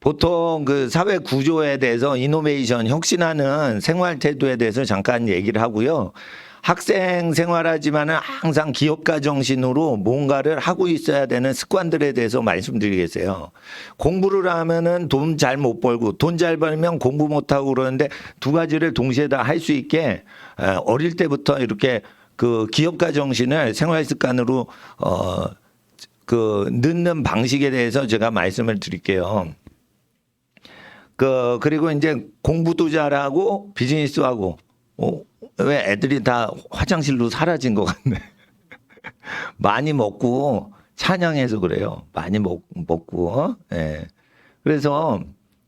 보통 그 사회 구조에 대해서 이노베이션, 혁신하는 생활 태도에 대해서 잠깐 얘기를 하고요. 학생 생활하지만은 항상 기업가 정신으로 뭔가를 하고 있어야 되는 습관들에 대해서 말씀드리겠어요. 공부를 하면은 돈 잘 못 벌고 돈 잘 벌면 공부 못 하고 그러는데 두 가지를 동시에 다 할 수 있게 어릴 때부터 이렇게 그 기업가 정신을 생활 습관으로 넣는 방식에 대해서 제가 말씀을 드릴게요. 그리고 이제 공부도 잘하고 비즈니스하고 왜 애들이 다 화장실로 사라진 것 같네. 많이 먹고 찬양해서 그래요. 많이 먹고. 예. 그래서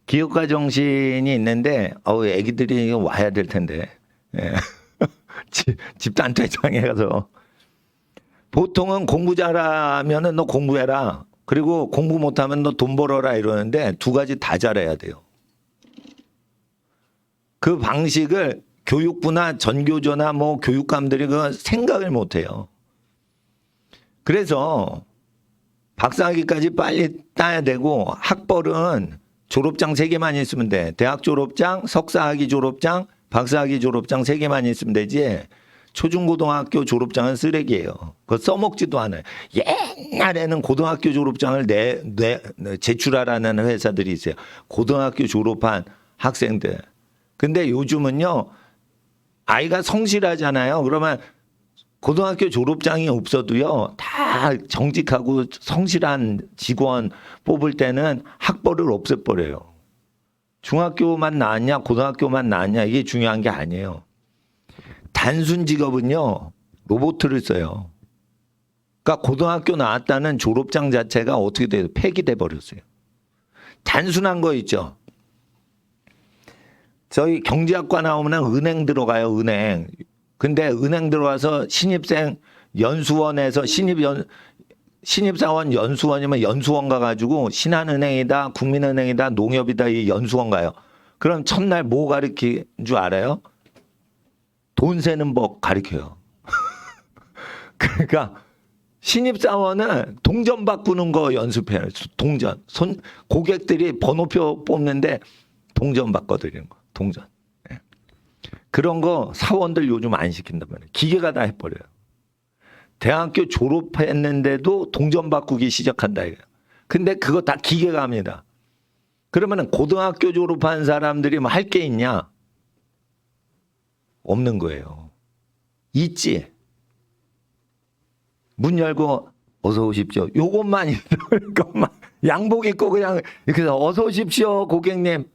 기업가 정신이 있는데 애기들이 와야 될 텐데. 예. 집단 퇴장해 가서 보통은 공부 잘하면은 너 공부해라. 그리고 공부 못하면 너 돈 벌어라 이러는데 두 가지 다 잘해야 돼요. 그 방식을 교육부나 전교조나 뭐 교육감들이 그 생각을 못 해요. 그래서 박사학위까지 빨리 따야 되고 학벌은 졸업장 3개만 있으면 돼. 대학 졸업장, 석사학위 졸업장, 박사학위 졸업장 3개만 있으면 되지. 초중고등학교 졸업장은 쓰레기예요. 그거 써먹지도 않아요. 옛날에는 고등학교 졸업장을 제출하라는 회사들이 있어요. 고등학교 졸업한 학생들. 근데 요즘은요. 아이가 성실하잖아요. 그러면 고등학교 졸업장이 없어도요. 다 정직하고 성실한 직원 뽑을 때는 학벌을 없애버려요. 중학교만 나왔냐 고등학교만 나왔냐 이게 중요한 게 아니에요. 단순 직업은요. 로봇을 써요. 그러니까 고등학교 나왔다는 졸업장 자체가 어떻게 돼요? 폐기돼 버렸어요. 단순한 거 있죠. 저희 경제학과 나오면 은행 들어가요, 은행. 근데 은행 들어가서 신입생 연수원에서 신입사원 연수원이면 연수원 가가지고 신한은행이다, 국민은행이다, 농협이다, 이 연수원 가요. 그럼 첫날 뭐 가르친 줄 알아요? 돈 세는 법 가르쳐요. 그러니까 신입사원은 동전 바꾸는 거 연습해요. 동전. 고객들이 번호표 뽑는데 동전 바꿔드리는 거. 동전. 네. 그런 거 사원들 요즘 안 시킨단 말이에요. 기계가 다 해버려요. 대학교 졸업했는데도 동전 바꾸기 시작한다 이거예요. 근데 그거 다 기계가 합니다. 그러면 고등학교 졸업한 사람들이 뭐 할 게 있냐? 없는 거예요. 있지. 문 열고 어서 오십시오. 요것만 있어. 양복 입고 그냥 이렇게 해서 어서 오십시오 고객님.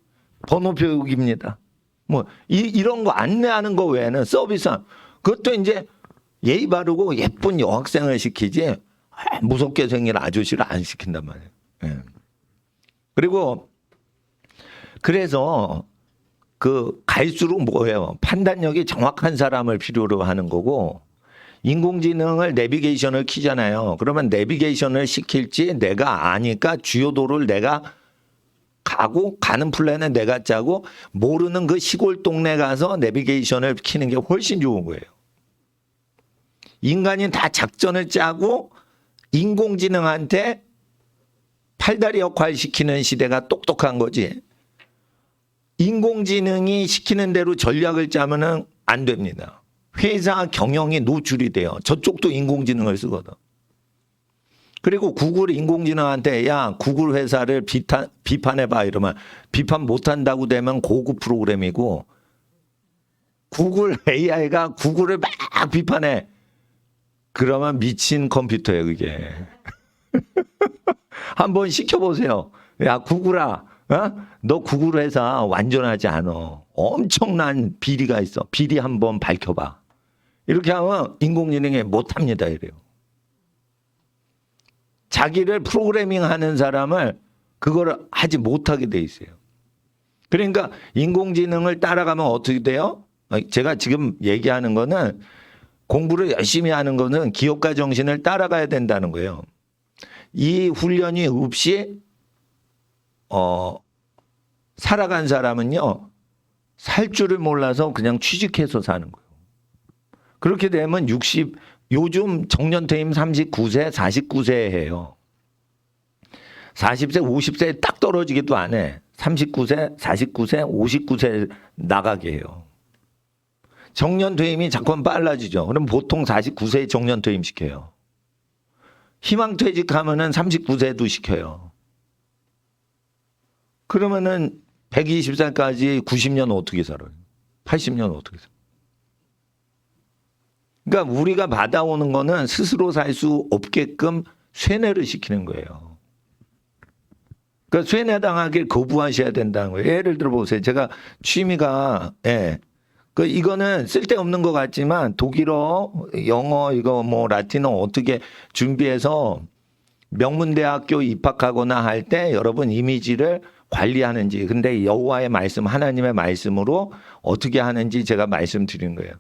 번호표 여기입니다. 뭐 이런 거 안내하는 거 외에는 서비스 그것도 이제 예의 바르고 예쁜 여학생을 시키지 무섭게 생긴 아저씨를 안 시킨단 말이에요. 예. 그리고 그래서 갈수록 뭐예요? 판단력이 정확한 사람을 필요로 하는 거고 인공지능을 내비게이션을 키잖아요. 그러면 내비게이션을 시킬지 내가 아니까 주요도를 내가 가는 플랜은 내가 짜고 모르는 그 시골 동네 가서 내비게이션을 키는 게 훨씬 좋은 거예요. 인간이 다 작전을 짜고 인공지능한테 팔다리 역할 시키는 시대가 똑똑한 거지. 인공지능이 시키는 대로 전략을 짜면은 안 됩니다. 회사 경영이 노출이 돼요. 저쪽도 인공지능을 쓰거든. 그리고 구글 인공지능한테 야 구글 회사를 비판해봐 이러면 비판 못한다고 되면 고급 프로그램이고 구글 AI가 구글을 막 비판해. 그러면 미친 컴퓨터예요 그게. 한번 시켜보세요. 야 구글아 너 구글 회사 완전하지 않아. 엄청난 비리가 있어. 비리 한번 밝혀봐. 이렇게 하면 인공지능이 못합니다 이래요. 자기를 프로그래밍하는 사람을 그걸 하지 못하게 돼 있어요. 그러니까 인공지능을 따라가면 어떻게 돼요? 제가 지금 얘기하는 거는 공부를 열심히 하는 거는 기업가 정신을 따라가야 된다는 거예요. 이 훈련이 없이 살아간 사람은요. 살 줄을 몰라서 그냥 취직해서 사는 거예요. 그렇게 되면 요즘 정년퇴임 39세, 49세 해요. 40세, 50세에 딱 떨어지기도 안 해. 39세, 49세, 59세 나가게 해요. 정년 퇴임이 자꾸 빨라지죠. 그럼 보통 49세에 정년 퇴임 시켜요. 희망 퇴직하면은 39세도 시켜요. 그러면은 120살까지 90년 어떻게 살아요? 80년 어떻게 살아요? 그러니까 우리가 받아오는 거는 스스로 살 수 없게끔 쇠뇌를 시키는 거예요. 그러니까 쇠뇌당하길 거부하셔야 된다는 거예요. 예를 들어 보세요. 제가 취미가 이거는 쓸데없는 것 같지만 독일어, 영어, 이거 뭐 라틴어 어떻게 준비해서 명문대학교 입학하거나 할 때 여러분 이미지를 관리하는지, 근데 여호와의 말씀, 하나님의 말씀으로 어떻게 하는지 제가 말씀드린 거예요.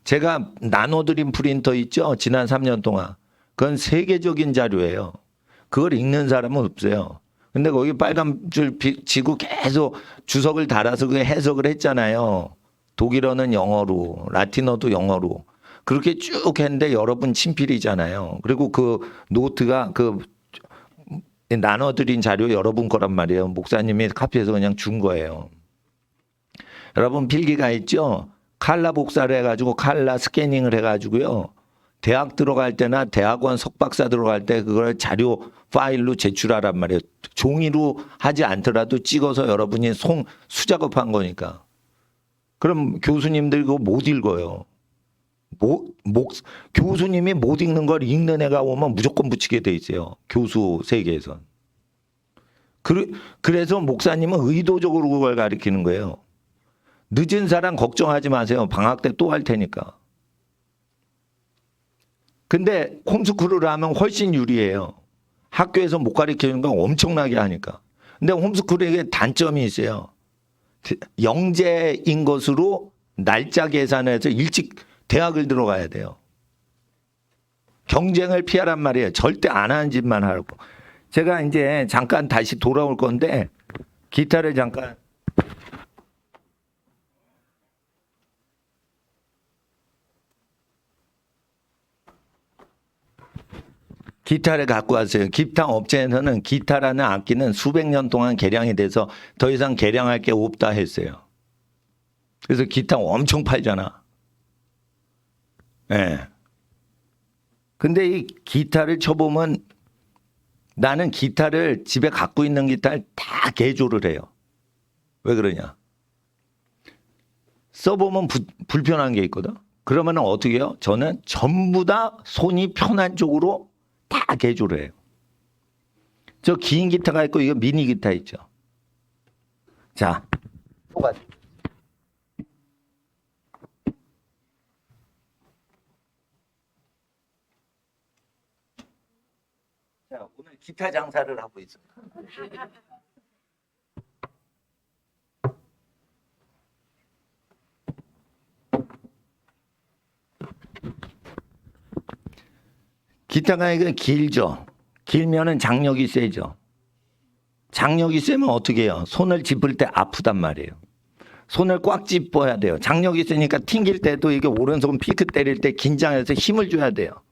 제가 나눠드린 프린터 있죠? 지난 3년 동안. 그건 세계적인 자료예요. 그걸 읽는 사람은 없어요. 근데 거기 빨간 줄 지고 계속 주석을 달아서 그 해석을 했잖아요. 독일어는 영어로, 라틴어도 영어로. 그렇게 쭉 했는데 여러분 친필이잖아요. 그리고 그 노트가 나눠드린 자료 여러분 거란 말이에요. 목사님이 카피해서 그냥 준 거예요. 여러분 필기가 있죠? 칼라 복사를 해가지고 칼라 스캐닝을 해가지고요. 대학 들어갈 때나 대학원 석박사 들어갈 때 그걸 자료 파일로 제출하란 말이에요. 종이로 하지 않더라도 찍어서 여러분이 수작업한 거니까. 그럼 교수님들 그거 못 읽어요. 교수님이 못 읽는 걸 읽는 애가 오면 무조건 붙이게 돼 있어요. 교수 세계에선. 그래서 목사님은 의도적으로 그걸 가르치는 거예요. 늦은 사람 걱정하지 마세요. 방학 때 또 할 테니까. 근데 홈스쿨을 하면 훨씬 유리해요. 학교에서 못 가르치는 건 엄청나게 하니까. 근데 홈스쿨에게 단점이 있어요. 영재인 것으로 날짜 계산해서 일찍 대학을 들어가야 돼요. 경쟁을 피하란 말이에요. 절대 안 하는 짓만 하라고. 제가 이제 잠깐 다시 돌아올 건데 기타를 잠깐. 기타를 갖고 왔어요. 기타 업체에서는 기타라는 악기는 수백 년 동안 개량이 돼서 더 이상 개량할 게 없다 했어요. 그래서 기타 엄청 팔잖아. 예. 근데 이 기타를 쳐보면 나는 기타를 집에 갖고 있는 기타를 다 개조를 해요. 왜 그러냐? 써보면 불편한 게 있거든. 그러면 어떻게 해요? 저는 전부 다 손이 편한 쪽으로 다 개조를 해요. 저 긴 기타가 있고 이거 미니 기타 있죠. 자, 자, 오늘 기타 장사를 하고 있습니다. 기타가 이거 길죠. 길면은 장력이 세죠. 장력이 세면 어떻게 해요? 손을 짚을 때 아프단 말이에요. 손을 꽉 짚어야 돼요. 장력이 세니까 튕길 때도 이게 오른손 피크 때릴 때 긴장해서 힘을 줘야 돼요.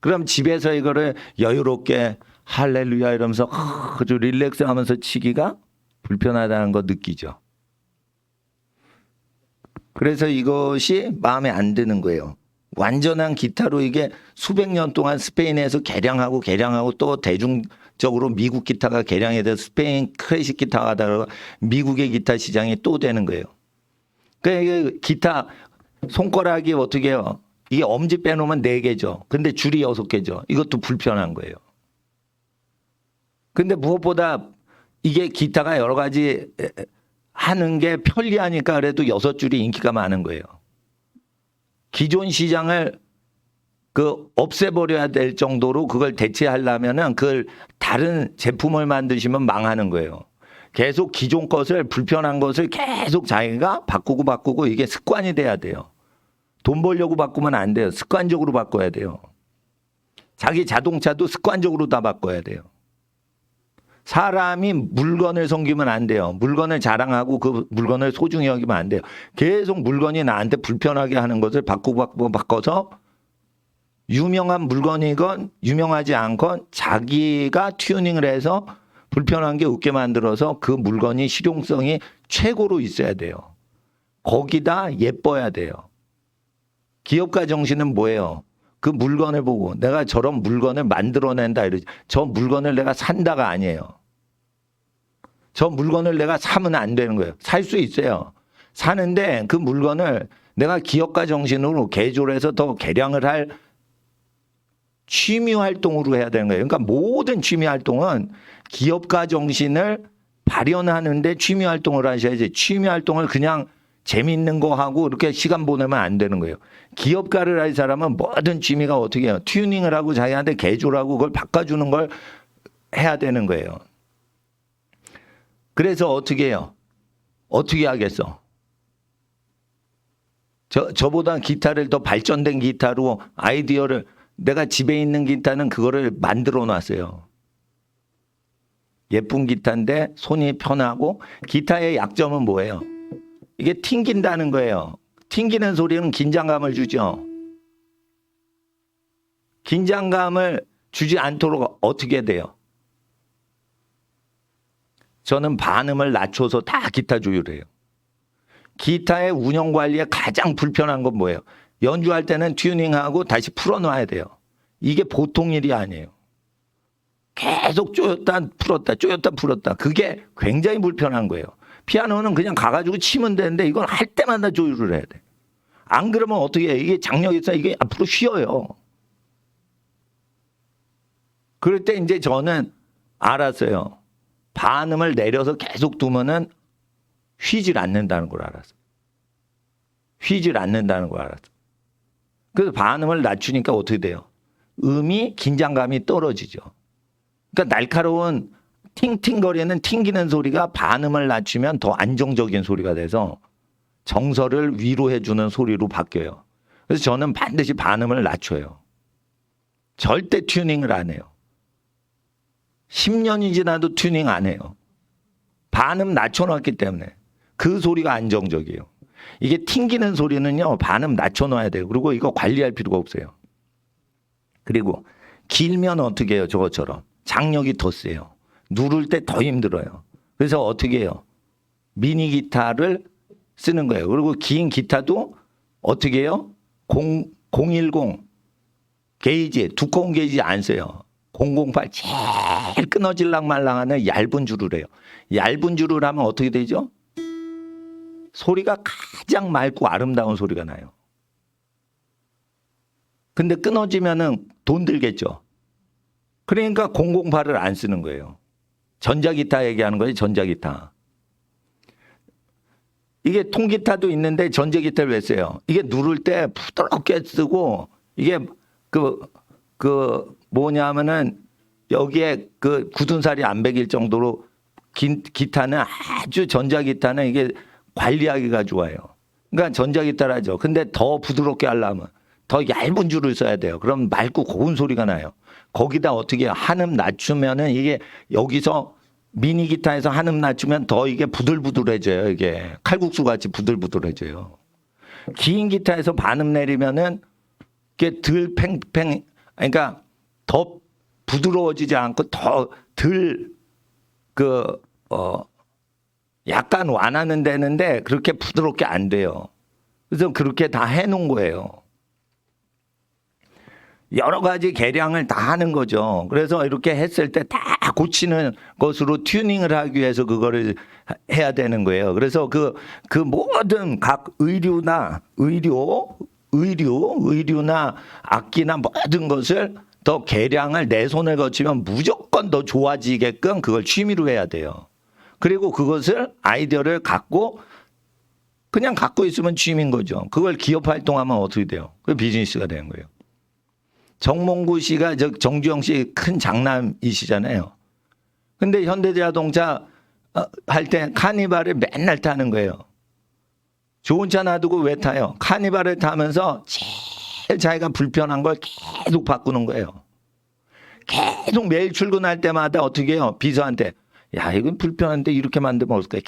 그럼 집에서 이거를 여유롭게 할렐루야 이러면서 아주 릴렉스 하면서 치기가 불편하다는 거 느끼죠. 그래서 이것이 마음에 안 드는 거예요. 완전한 기타로 이게 수백 년 동안 스페인에서 개량하고 또 대중적으로 미국 기타가 개량이 돼서 스페인 클래식 기타가 하다가 미국의 기타 시장이 또 되는 거예요. 그러니까 기타 손가락이 어떻게 해요? 이게 엄지 빼놓으면 4개죠. 근데 줄이 6개죠. 이것도 불편한 거예요. 근데 무엇보다 이게 기타가 여러 가지 하는 게 편리하니까 그래도 6줄이 인기가 많은 거예요. 기존 시장을 없애버려야 될 정도로 그걸 대체하려면은 그걸 다른 제품을 만드시면 망하는 거예요. 계속 기존 것을 불편한 것을 계속 자기가 바꾸고 이게 습관이 돼야 돼요. 돈 벌려고 바꾸면 안 돼요. 습관적으로 바꿔야 돼요. 자기 자동차도 습관적으로 다 바꿔야 돼요. 사람이 물건을 섬기면 안 돼요. 물건을 자랑하고 그 물건을 소중히 여기면 안 돼요. 계속 물건이 나한테 불편하게 하는 것을 바꿔서 유명한 물건이건 유명하지 않건 자기가 튜닝을 해서 불편한 게 웃게 만들어서 그 물건이 실용성이 최고로 있어야 돼요. 거기다 예뻐야 돼요. 기업가 정신은 뭐예요? 그 물건을 보고 내가 저런 물건을 만들어낸다 이러지. 저 물건을 내가 산다가 아니에요. 저 물건을 내가 사면 안 되는 거예요. 살 수 있어요. 사는데 그 물건을 내가 기업가 정신으로 개조해서 더 개량을 할 취미 활동으로 해야 되는 거예요. 그러니까 모든 취미 활동은 기업가 정신을 발현하는데 취미 활동을 하셔야지. 취미 활동을 그냥 재밌는 거 하고 이렇게 시간 보내면 안 되는 거예요. 기업가를 할 사람은 모든 취미가 어떻게 해요? 튜닝을 하고 자기한테 개조를 하고 그걸 바꿔주는 걸 해야 되는 거예요. 그래서 어떻게 해요? 어떻게 하겠어? 저보다 기타를 더 발전된 기타로 아이디어를 내가 집에 있는 기타는 그거를 만들어 놨어요. 예쁜 기타인데 손이 편하고 기타의 약점은 뭐예요? 이게 튕긴다는 거예요. 튕기는 소리는 긴장감을 주죠. 긴장감을 주지 않도록 어떻게 돼요? 저는 반음을 낮춰서 다 기타 조율해요. 기타의 운영 관리에 가장 불편한 건 뭐예요? 연주할 때는 튜닝하고 다시 풀어놔야 돼요. 이게 보통 일이 아니에요. 계속 쪼였다 풀었다 쪼였다 풀었다. 그게 굉장히 불편한 거예요. 피아노는 그냥 가가지고 치면 되는데 이건 할 때마다 조율을 해야 돼. 안 그러면 어떻게 해? 이게 장력이 있어 이게 앞으로 쉬어요. 그럴 때 이제 저는 알았어요. 반음을 내려서 계속 두면은 휘질 않는다는 걸 알았어요. 휘질 않는다는 걸 알았어요. 그래서 반음을 낮추니까 어떻게 돼요? 음이 긴장감이 떨어지죠. 그러니까 날카로운 팅팅거리는 튕기는 소리가 반음을 낮추면 더 안정적인 소리가 돼서 정서를 위로해주는 소리로 바뀌어요. 그래서 저는 반드시 반음을 낮춰요. 절대 튜닝을 안 해요. 10년이 지나도 튜닝 안 해요. 반음 낮춰놨기 때문에 그 소리가 안정적이에요. 이게 튕기는 소리는요 반음 낮춰놔야 돼요. 그리고 이거 관리할 필요가 없어요. 그리고 길면 어떻게 해요? 저것처럼 장력이 더 세요. 누를 때 더 힘들어요. 그래서 어떻게 해요? 미니 기타를 쓰는 거예요. 그리고 긴 기타도 어떻게 해요? 010 게이지, 두꺼운 게이지 안 써요. 008 제일 끊어질랑 말랑하는 얇은 줄을 해요. 얇은 줄을 하면 어떻게 되죠? 소리가 가장 맑고 아름다운 소리가 나요. 근데 끊어지면은 돈 들겠죠. 그러니까 008을 안 쓰는 거예요. 전자기타 얘기하는 거예요. 전자기타. 이게 통기타도 있는데 전자기타를 왜 써요? 이게 누를 때 부드럽게 쓰고 이게 뭐냐면은 여기에 그 굳은 살이 안 배길 정도로 기타는 아주 전자기타는 이게 관리하기가 좋아요. 그러니까 전자기타를 하죠. 근데 더 부드럽게 하려면 더 얇은 줄을 써야 돼요. 그럼 맑고 고운 소리가 나요. 거기다 어떻게 한음 낮추면은 이게 여기서 미니 기타에서 한음 낮추면 더 이게 부들부들해져요. 이게 칼국수 같이 부들부들해져요. 긴 기타에서 반음 내리면은 이게 덜 팽팽, 그러니까 더 부드러워지지 않고 더 덜 약간 완화는 되는데 그렇게 부드럽게 안 돼요. 그래서 그렇게 다 해놓은 거예요. 여러 가지 개량을 다 하는 거죠. 그래서 이렇게 했을 때 다 고치는 것으로 튜닝을 하기 위해서 그거를 해야 되는 거예요. 그래서 그 모든 각 의류나 악기나 모든 것을 더 개량을 내 손에 거치면 무조건 더 좋아지게끔 그걸 취미로 해야 돼요. 그리고 그것을 아이디어를 갖고 그냥 갖고 있으면 취미인 거죠. 그걸 기업 활동하면 어떻게 돼요? 그 비즈니스가 되는 거예요. 정몽구 씨가 정주영 씨 큰 장남이시잖아요. 근데 현대자동차 할 때 카니발을 맨날 타는 거예요. 좋은 차 놔두고 왜 타요? 카니발을 타면서 제일 자기가 불편한 걸 계속 바꾸는 거예요. 계속 매일 출근할 때마다 어떻게 해요? 비서한테 야 이건 불편한데 이렇게 만들면 어떨까?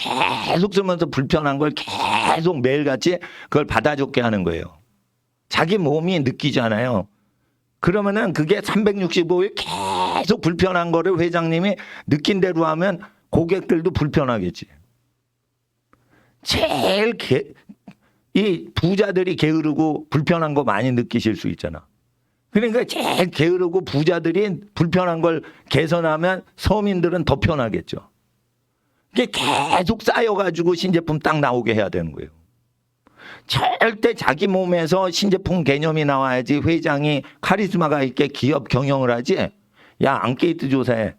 계속 쓰면서 불편한 걸 계속 매일같이 그걸 받아 적게 하는 거예요. 자기 몸이 느끼잖아요. 그러면은 그게 365일 계속 불편한 거를 회장님이 느낀 대로 하면 고객들도 불편하겠지. 제일 이 부자들이 게으르고 불편한 거 많이 느끼실 수 있잖아. 그러니까 제일 게으르고 부자들이 불편한 걸 개선하면 서민들은 더 편하겠죠. 이게 계속 쌓여가지고 신제품 딱 나오게 해야 되는 거예요. 절대 자기 몸에서 신제품 개념이 나와야지 회장이 카리스마가 있게 기업 경영을 하지. 야, 앙케이트 조사해.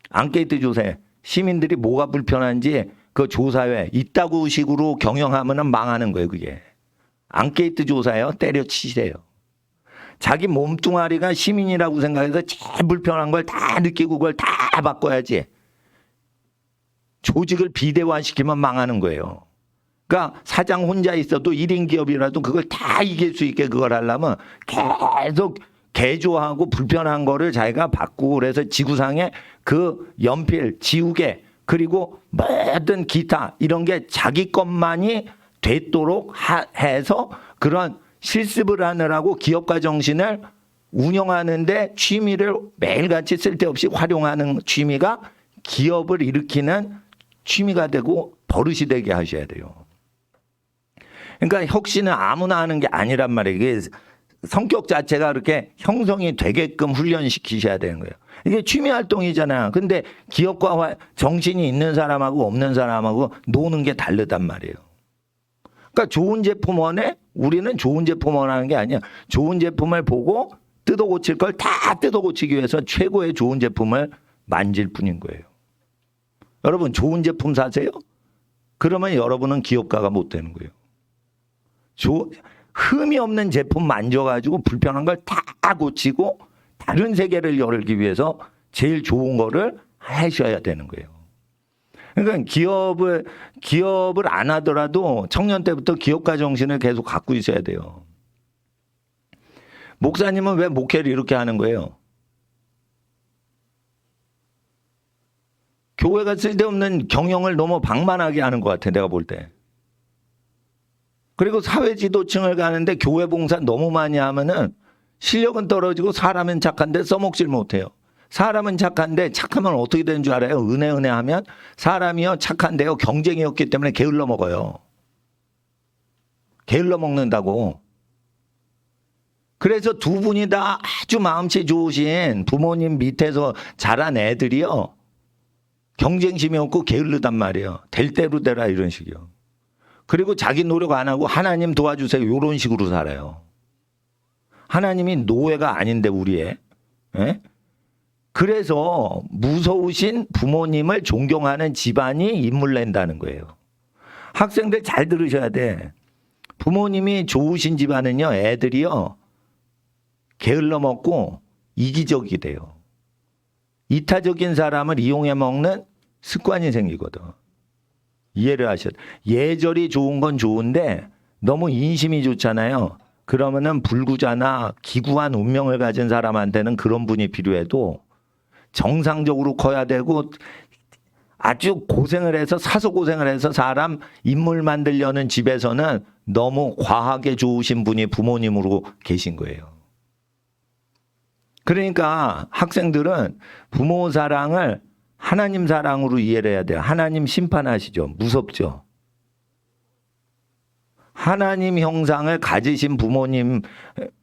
앙케이트 조사해. 시민들이 뭐가 불편한지 그 조사해. 이따구 식으로 경영하면 망하는 거예요, 그게. 앙케이트 조사해요. 때려치세요. 자기 몸뚱아리가 시민이라고 생각해서 제일 불편한 걸 다 느끼고 그걸 다 바꿔야지. 조직을 비대화시키면 망하는 거예요. 그러니까 사장 혼자 있어도 1인 기업이라도 그걸 다 이길 수 있게 그걸 하려면 계속 개조하고 불편한 거를 자기가 바꾸고 그래서 지구상에 그 연필, 지우개 그리고 모든 기타 이런 게 자기 것만이 되도록 해서 그런 실습을 하느라고 기업가 정신을 운영하는데 취미를 매일같이 쓸데없이 활용하는 취미가 기업을 일으키는 취미가 되고 버릇이 되게 하셔야 돼요. 그러니까 혁신은 아무나 하는 게 아니란 말이에요. 이게 성격 자체가 그렇게 형성이 되게끔 훈련시키셔야 되는 거예요. 이게 취미 활동이잖아요. 근데 기업과 정신이 있는 사람하고 없는 사람하고 노는 게 다르단 말이에요. 그러니까 좋은 제품 원해? 우리는 좋은 제품 원하는 게 아니야. 좋은 제품을 보고 뜯어 고칠 걸 다 뜯어 고치기 위해서 최고의 좋은 제품을 만질 뿐인 거예요. 여러분 좋은 제품 사세요? 그러면 여러분은 기업가가 못 되는 거예요. 흠이 없는 제품 만져가지고 불편한 걸 다 고치고 다른 세계를 열기 위해서 제일 좋은 거를 하셔야 되는 거예요. 그러니까 기업을 안 하더라도 청년 때부터 기업가 정신을 계속 갖고 있어야 돼요. 목사님은 왜 목회를 이렇게 하는 거예요? 교회가 쓸데없는 경영을 너무 방만하게 하는 것 같아, 내가 볼 때. 그리고 사회 지도층을 가는데 교회 봉사 너무 많이 하면은 실력은 떨어지고 사람은 착한데 써먹질 못해요. 사람은 착한데 착하면 어떻게 되는 줄 알아요? 은혜 하면 사람이요 착한데요 경쟁이었기 때문에 게을러 먹어요. 게을러 먹는다고. 그래서 두 분이 다 아주 마음씨 좋으신 부모님 밑에서 자란 애들이요 경쟁심이 없고 게을르단 말이에요. 될 대로 되라 이런 식이요. 그리고 자기 노력 안 하고 하나님 도와주세요 이런 식으로 살아요. 하나님이 노예가 아닌데 우리의. 에? 그래서 무서우신 부모님을 존경하는 집안이 인물 낸다는 거예요. 학생들 잘 들으셔야 돼. 부모님이 좋으신 집안은요 애들이요 게을러 먹고 이기적이 돼요. 이타적인 사람을 이용해 먹는 습관이 생기거든. 이해를 하셔야 돼. 예절이 좋은 건 좋은데 너무 인심이 좋잖아요. 그러면은 불구자나 기구한 운명을 가진 사람한테는 그런 분이 필요해도 정상적으로 커야 되고 아주 고생을 해서 사서 고생을 해서 사람 인물 만들려는 집에서는 너무 과하게 좋으신 분이 부모님으로 계신 거예요. 그러니까 학생들은 부모 사랑을 하나님 사랑으로 이해를 해야 돼요. 하나님 심판하시죠. 무섭죠. 하나님 형상을 가지신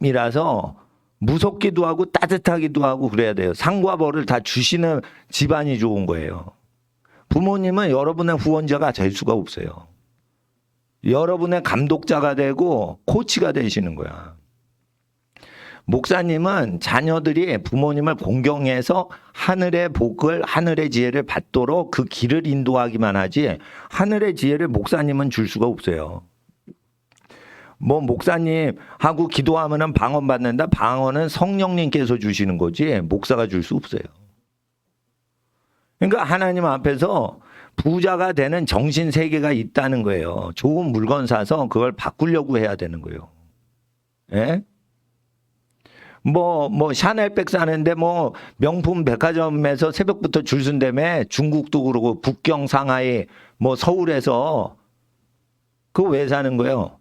부모님이라서 무섭기도 하고 따뜻하기도 하고 그래야 돼요. 상과 벌을 다 주시는 집안이 좋은 거예요. 부모님은 여러분의 후원자가 될 수가 없어요. 여러분의 감독자가 되고 코치가 되시는 거야. 목사님은 자녀들이 부모님을 공경해서 하늘의 복을 하늘의 지혜를 받도록 그 길을 인도하기만 하지 하늘의 지혜를 목사님은 줄 수가 없어요. 뭐 목사님하고 기도하면은 방언 받는다. 방언은 성령님께서 주시는 거지 목사가 줄 수 없어요. 그러니까 하나님 앞에서 부자가 되는 정신 세계가 있다는 거예요. 좋은 물건 사서 그걸 바꾸려고 해야 되는 거예요. 예? 뭐 샤넬백 사는데 뭐 명품 백화점에서 새벽부터 줄 쓴다며 중국도 그러고 북경 상하이 뭐 서울에서 그거 왜 사는 거예요?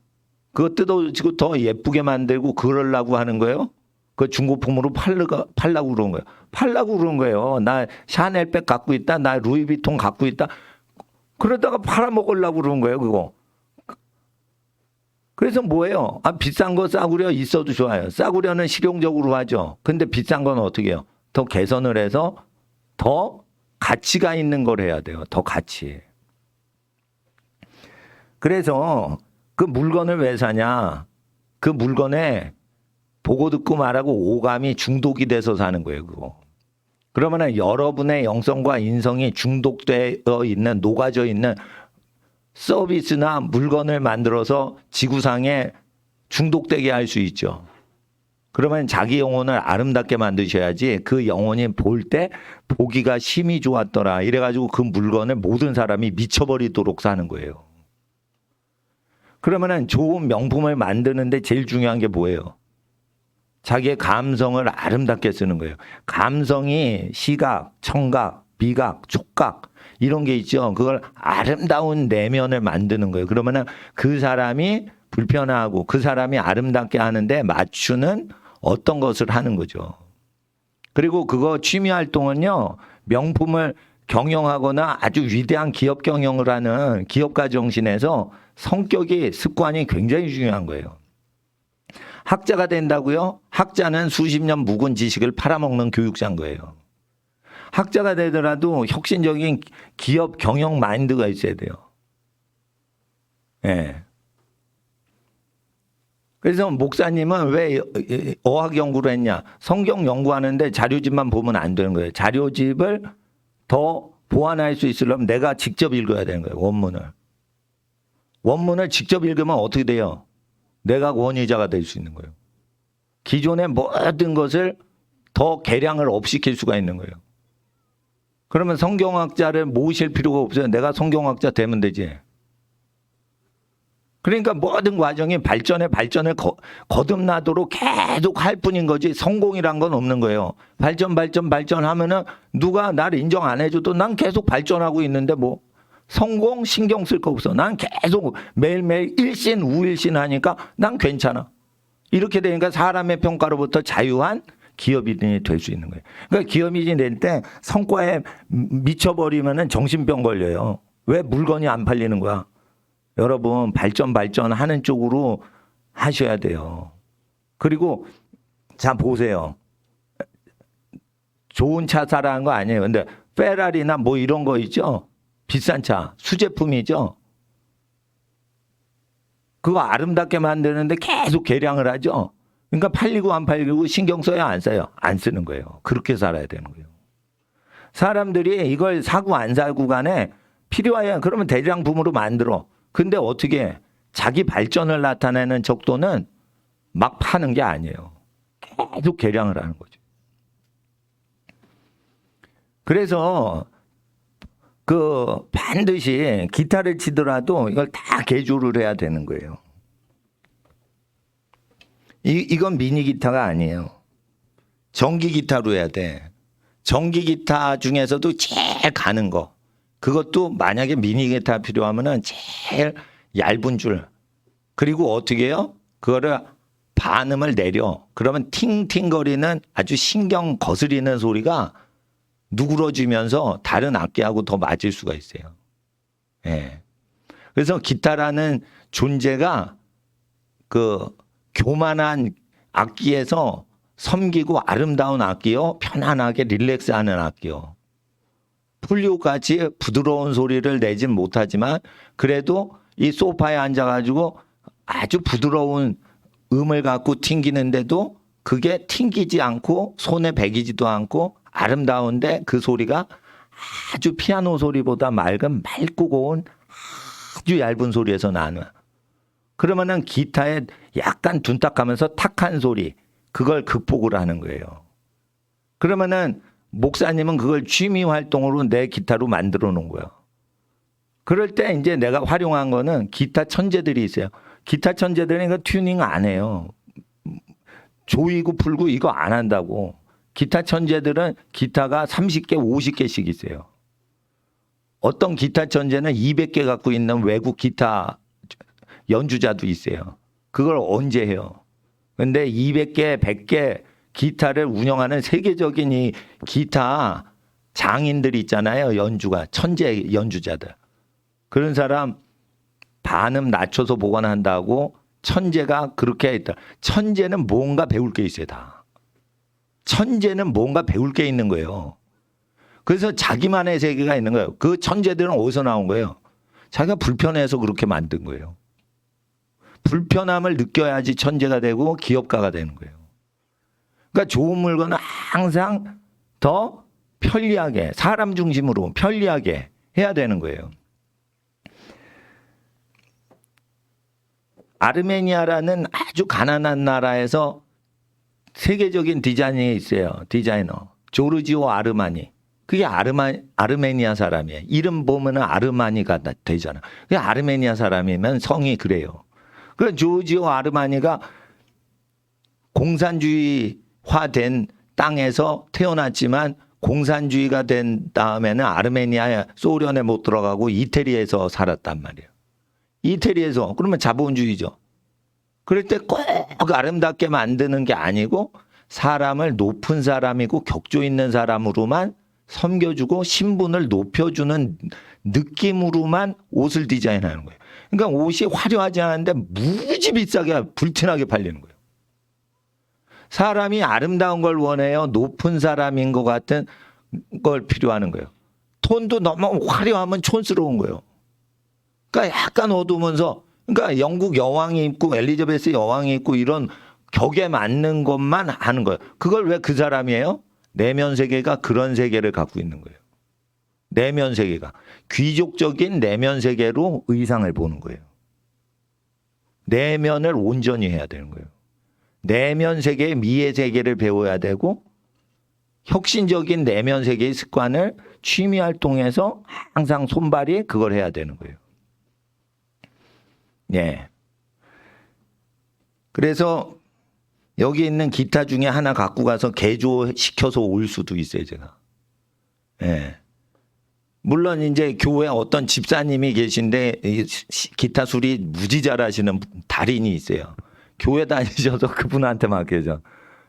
그거 뜯어지고 더 예쁘게 만들고 그러려고 하는 거예요? 그 중고품으로 팔라고 그런 거예요. 팔라고 그런 거예요. 나 샤넬백 갖고 있다. 나 루이비통 갖고 있다. 그러다가 팔아먹으려고 그런 거예요, 그거. 그래서 뭐예요? 비싼 거 싸구려 있어도 좋아요. 싸구려는 실용적으로 하죠. 근데 비싼 건 어떻게 해요? 더 개선을 해서 더 가치가 있는 걸 해야 돼요. 더 가치. 그래서 그 물건을 왜 사냐? 그 물건에 보고 듣고 말하고 오감이 중독이 돼서 사는 거예요, 그거. 그러면은 여러분의 영성과 인성이 중독되어 있는, 녹아져 있는 서비스나 물건을 만들어서 지구상에 중독되게 할 수 있죠. 그러면 자기 영혼을 아름답게 만드셔야지 그 영혼이 볼 때 보기가 심히 좋았더라. 이래가지고 그 물건을 모든 사람이 미쳐버리도록 사는 거예요. 그러면은 좋은 명품을 만드는데 제일 중요한 게 뭐예요? 자기의 감성을 아름답게 쓰는 거예요. 감성이 시각, 청각, 미각, 촉각 이런 게 있죠. 그걸 아름다운 내면을 만드는 거예요. 그러면은 그 사람이 불편하고 그 사람이 아름답게 하는데 맞추는 어떤 것을 하는 거죠. 그리고 그거 취미 활동은요. 명품을 경영하거나 아주 위대한 기업 경영을 하는 기업가 정신에서 성격이 습관이 굉장히 중요한 거예요. 학자가 된다고요? 학자는 수십 년 묵은 지식을 팔아먹는 교육자인 거예요. 학자가 되더라도 혁신적인 기업 경영 마인드가 있어야 돼요. 예. 그래서 목사님은 왜 어학 연구를 했냐? 성경 연구하는데 자료집만 보면 안 되는 거예요. 자료집을 더 보완할 수 있으려면 내가 직접 읽어야 되는 거예요. 원문을. 원문을 직접 읽으면 어떻게 돼요? 내가 원의자가 될 수 있는 거예요. 기존의 모든 것을 더 개량을 업시킬 수가 있는 거예요. 그러면 성경학자를 모실 필요가 없어요. 내가 성경학자 되면 되지. 그러니까 모든 과정이 발전을 거듭나도록 계속 할 뿐인 거지 성공이란 건 없는 거예요. 발전하면은 누가 나를 인정 안 해줘도 난 계속 발전하고 있는데 뭐 성공 신경 쓸 거 없어. 난 계속 매일매일 일신 우일신 하니까 난 괜찮아. 이렇게 되니까 사람의 평가로부터 자유한 기업인이 될 수 있는 거예요. 그러니까 기업인이 될 때 성과에 미쳐버리면은 정신병 걸려요. 왜 물건이 안 팔리는 거야? 여러분 발전하는 쪽으로 하셔야 돼요. 그리고 자 보세요. 좋은 차 사라는 거 아니에요. 근데 페라리나 뭐 이런 거 있죠? 비싼 차, 수제품이죠? 그거 아름답게 만드는데 계속 개량을 하죠? 그러니까 팔리고 안 팔리고 신경 써요, 안 써요? 안 쓰는 거예요. 그렇게 살아야 되는 거예요. 사람들이 이걸 사고 안 사고 간에 필요해요. 그러면 대량품으로 만들어. 근데 어떻게 자기 발전을 나타내는 척도는 막 파는 게 아니에요. 계속 개량을 하는 거죠. 그래서 그 반드시 기타를 치더라도 이걸 다 개조를 해야 되는 거예요. 이건 미니 기타가 아니에요. 전기 기타로 해야 돼. 전기 기타 중에서도 제일 가는 거. 그것도 만약에 미니 기타 필요하면은 제일 얇은 줄. 그리고 어떻게 해요? 그거를 반음을 내려. 그러면 팅팅거리는 아주 신경 거스리는 소리가 누그러지면서 다른 악기하고 더 맞을 수가 있어요. 예. 그래서 기타라는 존재가 그 교만한 악기에서 섬기고 아름다운 악기요. 편안하게 릴렉스하는 악기요. 플룻같이 부드러운 소리를 내진 못하지만 그래도 이 소파에 앉아가지고 아주 부드러운 음을 갖고 튕기는데도 그게 튕기지 않고 손에 배기지도 않고 아름다운데 그 소리가 아주 피아노 소리보다 맑고 고운 아주 얇은 소리에서 나는. 그러면은 기타에 약간 둔탁하면서 탁한 소리 그걸 극복을 하는 거예요. 그러면은 목사님은 그걸 취미 활동으로 내 기타로 만들어 놓은 거예요. 그럴 때 이제 내가 활용한 거는 기타 천재들이 있어요. 기타 천재들은 이거 튜닝 안 해요. 조이고 풀고 이거 안 한다고. 기타 천재들은 기타가 30개, 50개씩 있어요. 어떤 기타 천재는 200개 갖고 있는 외국 기타 연주자도 있어요. 그걸 언제 해요? 근데 200개, 100개 기타를 운영하는 세계적인 이 기타 장인들이 있잖아요. 연주가 천재 연주자들. 그런 사람 반음 낮춰서 보관한다고 천재가 그렇게 했다. 천재는 뭔가 배울 게 있어요. 다. 천재는 뭔가 배울 게 있는 거예요. 그래서 자기만의 세계가 있는 거예요. 그 천재들은 어디서 나온 거예요? 자기가 불편해서 그렇게 만든 거예요. 불편함을 느껴야지 천재가 되고 기업가가 되는 거예요. 그러니까 좋은 물건은 항상 더 편리하게, 사람 중심으로 편리하게 해야 되는 거예요. 아르메니아라는 아주 가난한 나라에서 세계적인 디자인이 있어요. 디자이너. 조르지오 아르마니. 그게 아르메니아 사람이에요. 이름 보면 아르마니가 되잖아. 그게 아르메니아 사람이면 성이 그래요. 그 조르지오 아르마니가 공산주의화된 땅에서 태어났지만 공산주의가 된 다음에는 아르메니아 소련에 못 들어가고 이태리에서 살았단 말이에요. 이태리에서 그러면 자본주의죠. 그럴 때 꼭 아름답게 만드는 게 아니고 사람을 높은 사람이고 격조 있는 사람으로만 섬겨주고 신분을 높여주는 느낌으로만 옷을 디자인하는 거예요. 그러니까 옷이 화려하지 않은데 무지 비싸게 불티나게 팔리는 거예요. 사람이 아름다운 걸 원해요. 높은 사람인 것 같은 걸 필요하는 거예요. 톤도 너무 화려하면 촌스러운 거예요. 그러니까 약간 어두우면서, 그러니까 영국 여왕이 있고 엘리자베스 여왕이 있고 이런 격에 맞는 것만 하는 거예요. 그걸 왜 그 사람이에요? 내면 세계가 그런 세계를 갖고 있는 거예요. 내면 세계가. 귀족적인 내면 세계로 의상을 보는 거예요. 내면을 온전히 해야 되는 거예요. 내면 세계의 미의 세계를 배워야 되고 혁신적인 내면 세계의 습관을 취미 활동에서 항상 손발이 그걸 해야 되는 거예요. 예. 그래서 여기 있는 기타 중에 하나 갖고 가서 개조시켜서 올 수도 있어요, 제가. 예. 물론 이제 교회 어떤 집사님이 계신데 기타 수리 무지 잘하시는 달인이 있어요. 교회 다니셔서 그분한테 맡겨줘.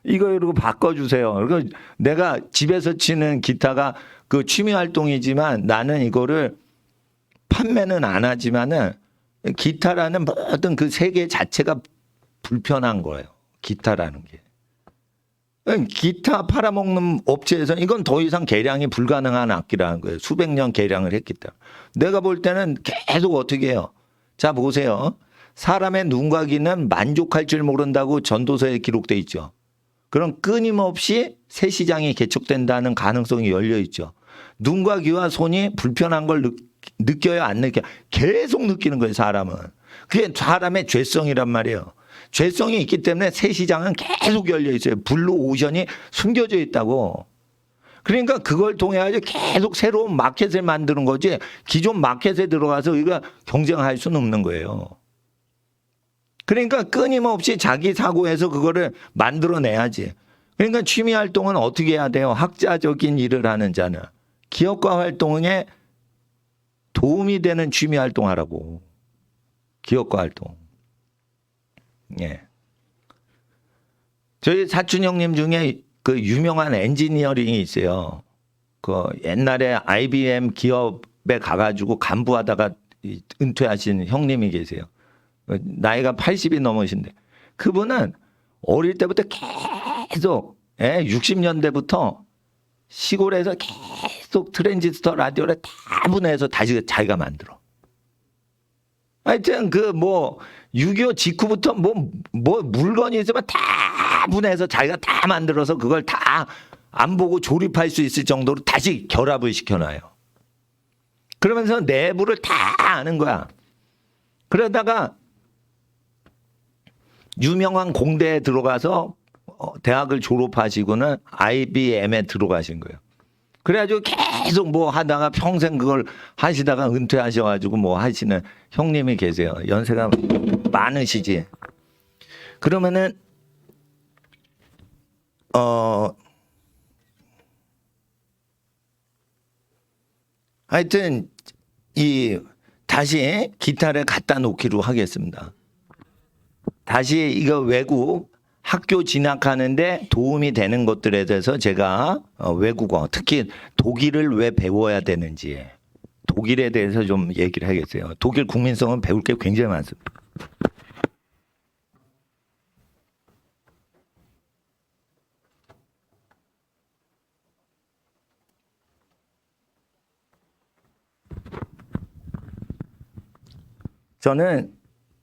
이거 이러고 바꿔주세요. 그리고 내가 집에서 치는 기타가 그 취미 활동이지만 나는 이거를 판매는 안 하지만은 기타라는 모든 그 세계 자체가 불편한 거예요. 기타라는 게. 기타 팔아먹는 업체에서는 이건 더 이상 개량이 불가능한 악기라는 거예요. 수백 년 개량을 했기 때문에. 내가 볼 때는 계속 어떻게 해요. 자, 보세요. 사람의 눈과 귀는 만족할 줄 모른다고 전도서에 기록돼 있죠. 그럼 끊임없이 새 시장이 개척된다는 가능성이 열려 있죠. 눈과 귀와 손이 불편한 걸 느껴요, 안 느껴요? 계속 느끼는 거예요, 사람은. 그게 사람의 죄성이란 말이에요. 죄성이 있기 때문에 새 시장은 계속 열려 있어요. 블루 오션이 숨겨져 있다고. 그러니까 그걸 통해 가지고 계속 새로운 마켓을 만드는 거지 기존 마켓에 들어가서 우리가 경쟁할 수는 없는 거예요. 그러니까 끊임없이 자기 사고에서 그거를 만들어내야지. 그러니까 취미 활동은 어떻게 해야 돼요? 학자적인 일을 하는 자는 기업가 활동에 도움이 되는 취미 활동하라고. 기업가 활동. 예. 저희 사촌 형님 중에 그 유명한 엔지니어링이 있어요. 그 옛날에 IBM 기업에 가가지고 간부하다가 은퇴하신 형님이 계세요. 나이가 80이 넘으신데 그분은 어릴 때부터 계속 60년대부터 시골에서 계속 트랜지스터 라디오를 다 분해해서 다시 자기가 만들어. 하여튼 그 뭐 6.25 직후부터 뭐 물건이 있으면 다 분해해서 자기가 다 만들어서 그걸 다 안 보고 조립할 수 있을 정도로 다시 결합을 시켜놔요. 그러면서 내부를 다 아는 거야. 그러다가 유명한 공대에 들어가서 대학을 졸업하시고는 IBM에 들어가신 거예요. 그래가지고 계속 뭐 하다가 평생 그걸 하시다가 은퇴하셔가지고 뭐 하시는 형님이 계세요. 연세가 많으시지. 그러면은 하여튼 다시 기타를 갖다 놓기로 하겠습니다. 다시 이거 외국 학교 진학하는데 도움이 되는 것들에 대해서 제가 외국어, 특히 독일을 왜 배워야 되는지, 독일에 대해서 좀 얘기를 하겠어요. 독일 국민성은 배울 게 굉장히 많습니다. 저는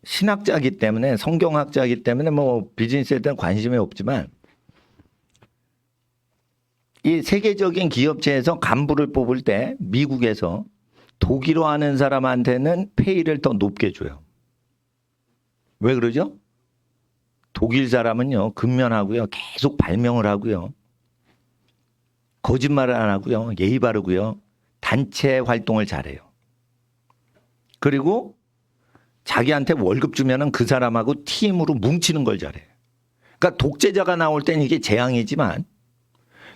신학자이기 때문에, 성경학자이기 때문에 뭐 비즈니스에 대한 관심이 없지만, 이 세계적인 기업체에서 간부를 뽑을 때 미국에서 독일어 하는 사람한테는 페이를 더 높게 줘요. 왜 그러죠? 독일 사람은요, 근면하고요, 계속 발명을 하고요, 거짓말을 안 하고요, 예의 바르고요, 단체 활동을 잘해요. 그리고 자기한테 월급 주면은 그 사람하고 팀으로 뭉치는 걸 잘해요. 그러니까 독재자가 나올 때는 이게 재앙이지만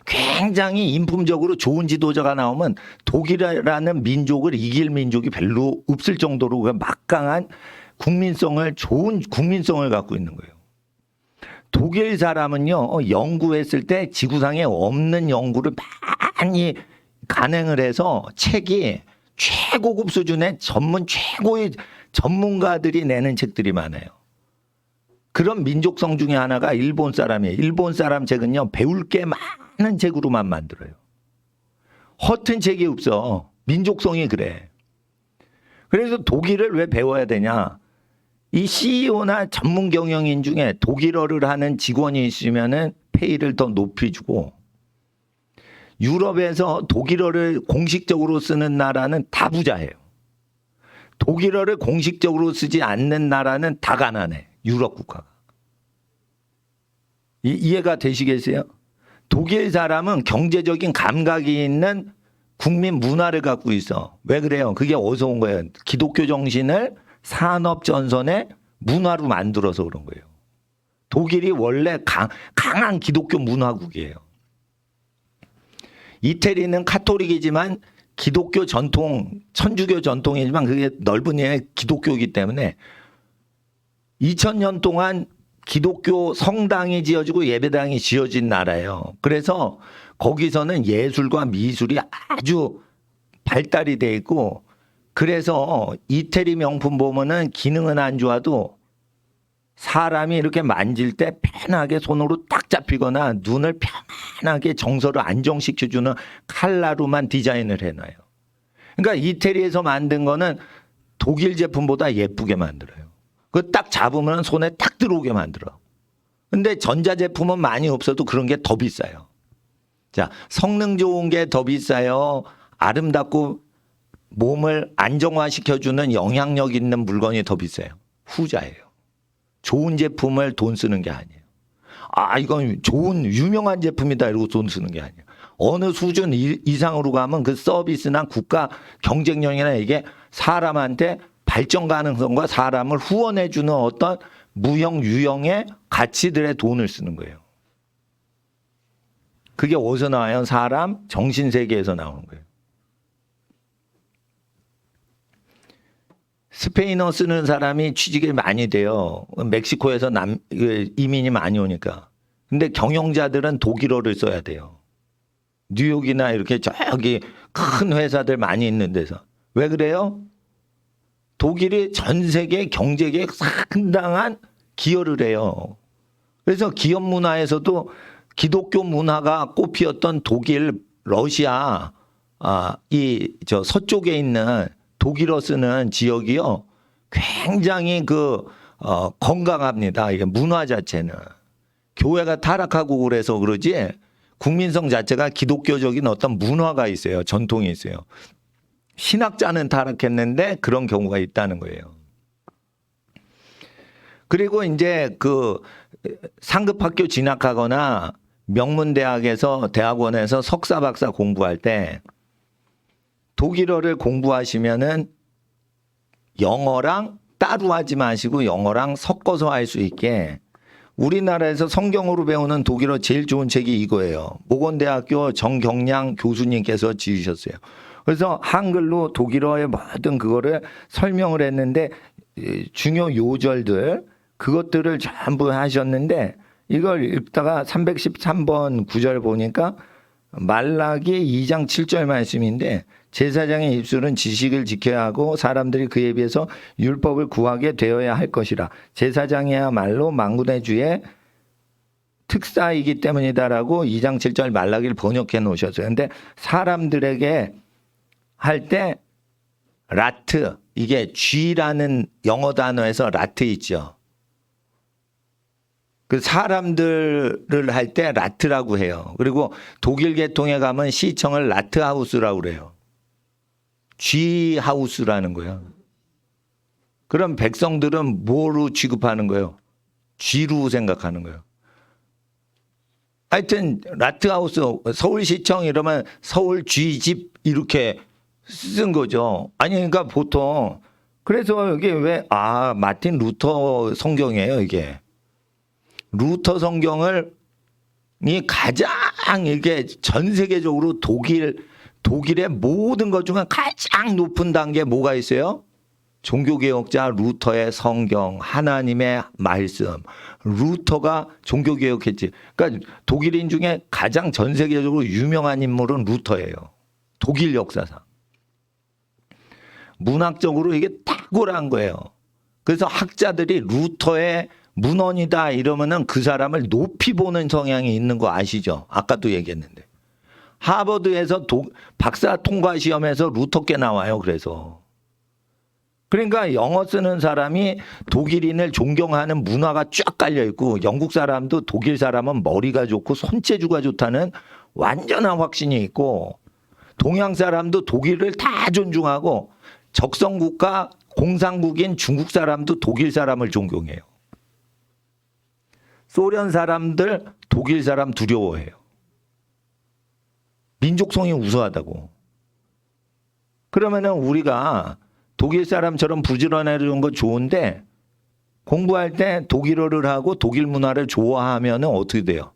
굉장히 인품적으로 좋은 지도자가 나오면 독일이라는 민족을 이길 민족이 별로 없을 정도로 막강한 국민성을, 좋은 국민성을 갖고 있는 거예요. 독일 사람은요, 연구했을 때 지구상에 없는 연구를 많이 간행을 해서 책이 최고급 수준의 최고의 전문가들이 내는 책들이 많아요. 그런 민족성 중에 하나가 일본 사람이에요. 일본 사람 책은요, 배울 게 많은 책으로만 만들어요. 허튼 책이 없어. 민족성이 그래. 그래서 독일을 왜 배워야 되냐? 이 CEO나 전문 경영인 중에 독일어를 하는 직원이 있으면은 페이를 더 높이 주고, 유럽에서 독일어를 공식적으로 쓰는 나라는 다 부자예요. 독일어를 공식적으로 쓰지 않는 나라는 다 가난해. 유럽 국가가. 이해가 되시겠어요? 독일 사람은 경제적인 감각이 있는 국민 문화를 갖고 있어. 왜 그래요? 그게 어디서 온 거예요? 기독교 정신을 산업 전선의 문화로 만들어서 그런 거예요. 독일이 원래 강한 기독교 문화국이에요. 이태리는 카톨릭이지만 기독교 전통, 천주교 전통이지만 그게 넓은 의미의 기독교이기 때문에 2000년 동안 기독교 성당이 지어지고 예배당이 지어진 나라예요. 그래서 거기서는 예술과 미술이 아주 발달이 돼 있고, 그래서 이태리 명품 보면은 기능은 안 좋아도 사람이 이렇게 만질 때 편하게 손으로 딱 잡히거나 눈을 편안하게 정서를 안정시켜주는 칼라로만 디자인을 해놔요. 그러니까 이태리에서 만든 거는 독일 제품보다 예쁘게 만들어요. 그거 딱 잡으면 손에 딱 들어오게 만들어. 근데 전자제품은 많이 없어도 그런 게 더 비싸요. 자, 성능 좋은 게 더 비싸요? 아름답고 몸을 안정화시켜주는 영향력 있는 물건이 더 비싸요? 후자예요. 좋은 제품을 돈 쓰는 게 아니에요. 아, 이건 좋은 유명한 제품이다 이러고 돈 쓰는 게 아니에요. 어느 수준 이상으로 가면 그 서비스나 국가 경쟁력이나 이게 사람한테 발전 가능성과 사람을 후원해주는 어떤 무형 유형의 가치들의 돈을 쓰는 거예요. 그게 어디서 나와요? 사람 정신세계에서 나오는 거예요. 스페인어 쓰는 사람이 취직이 많이 돼요. 멕시코에서 이민이 많이 오니까. 근데 경영자들은 독일어를 써야 돼요. 뉴욕이나 이렇게 저기 큰 회사들 많이 있는 데서. 왜 그래요? 독일이 전 세계 경제계에 상당한 기여를 해요. 그래서 기업 문화에서도 기독교 문화가 꽃피었던 독일, 러시아, 서쪽에 있는 독일어 쓰는 지역이요, 굉장히 건강합니다. 이게 문화 자체는. 교회가 타락하고 그래서 그러지 국민성 자체가 기독교적인 어떤 문화가 있어요. 전통이 있어요. 신학자는 타락했는데 그런 경우가 있다는 거예요. 그리고 이제 상급 학교 진학하거나 명문대학에서 대학원에서 석사 박사 공부할 때 독일어를 공부하시면은 영어랑 따로 하지 마시고 영어랑 섞어서 할 수 있게, 우리나라에서 성경으로 배우는 독일어 제일 좋은 책이 이거예요. 모건대학교 정경량 교수님께서 지으셨어요. 그래서 한글로 독일어의 모든 그거를 설명을 했는데 중요 요절들 그것들을 전부 하셨는데 이걸 읽다가 313번 구절 보니까 말라기 2장 7절 말씀인데 제사장의 입술은 지식을 지켜야 하고 사람들이 그에 비해서 율법을 구하게 되어야 할 것이라. 제사장이야말로 만군의 주의 특사이기 때문이다라고 2장 7절 말라기를 번역해 놓으셨어요. 근데 사람들에게 할 때 라트, 이게 쥐라는 영어 단어에서 라트 있죠. 그 사람들을 할 때 라트라고 해요. 그리고 독일 계통에 가면 시청을 라트하우스라고 그래요. 쥐하우스라는 거예요. 그럼 백성들은 뭐로 취급하는 거예요? 쥐로 생각하는 거예요. 하여튼 라트하우스, 서울시청 이러면 서울 쥐집 이렇게 쓴 거죠. 아니 그러니까 보통 그래서 이게 왜 마틴 루터 성경이에요. 이게 루터 성경을 이 가장 이게 전 세계적으로 독일의 모든 것 중에 가장 높은 단계 뭐가 있어요? 종교개혁자 루터의 성경, 하나님의 말씀. 루터가 종교개혁했지. 그러니까 독일인 중에 가장 전 세계적으로 유명한 인물은 루터예요. 독일 역사상. 문학적으로 이게 탁월한 거예요. 그래서 학자들이 루터의 문헌이다 이러면은 그 사람을 높이 보는 성향이 있는 거 아시죠? 아까도 얘기했는데. 하버드에서 박사 통과 시험에서 루터께 나와요. 그러니까 영어 쓰는 사람이 독일인을 존경하는 문화가 쫙 깔려 있고 영국 사람도 독일 사람은 머리가 좋고 손재주가 좋다는 완전한 확신이 있고 동양 사람도 독일을 다 존중하고 적성국가 공산국인 중국 사람도 독일 사람을 존경해요. 소련 사람들 독일 사람 두려워해요. 민족성이 우수하다고. 그러면은 우리가 독일 사람처럼 부지런해지는 건 좋은데 공부할 때 독일어를 하고 독일 문화를 좋아하면은 어떻게 돼요?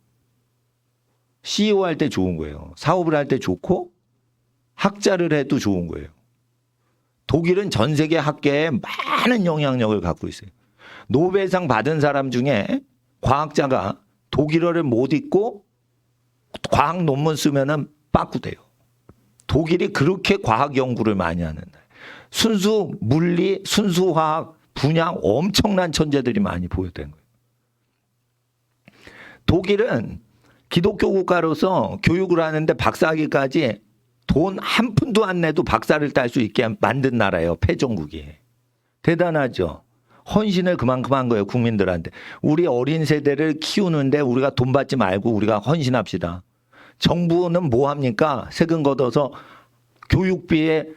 CEO 할 때 좋은 거예요. 사업을 할 때 좋고 학자를 해도 좋은 거예요. 독일은 전 세계 학계에 많은 영향력을 갖고 있어요. 노벨상 받은 사람 중에 과학자가 독일어를 못 읽고 과학 논문 쓰면은 빠꾸돼요. 독일이 그렇게 과학 연구를 많이 하는 나라. 순수 물리, 순수 화학 분야 엄청난 천재들이 많이 보유된 거예요. 독일은 기독교 국가로서 교육을 하는데 박사학위까지 돈 한 푼도 안 내도 박사를 딸 수 있게 만든 나라예요. 패전국이. 대단하죠. 헌신을 그만큼 한 거예요. 국민들한테. 우리 어린 세대를 키우는데 우리가 돈 받지 말고 우리가 헌신합시다. 정부는 뭐 합니까? 세금 걷어서 교육비에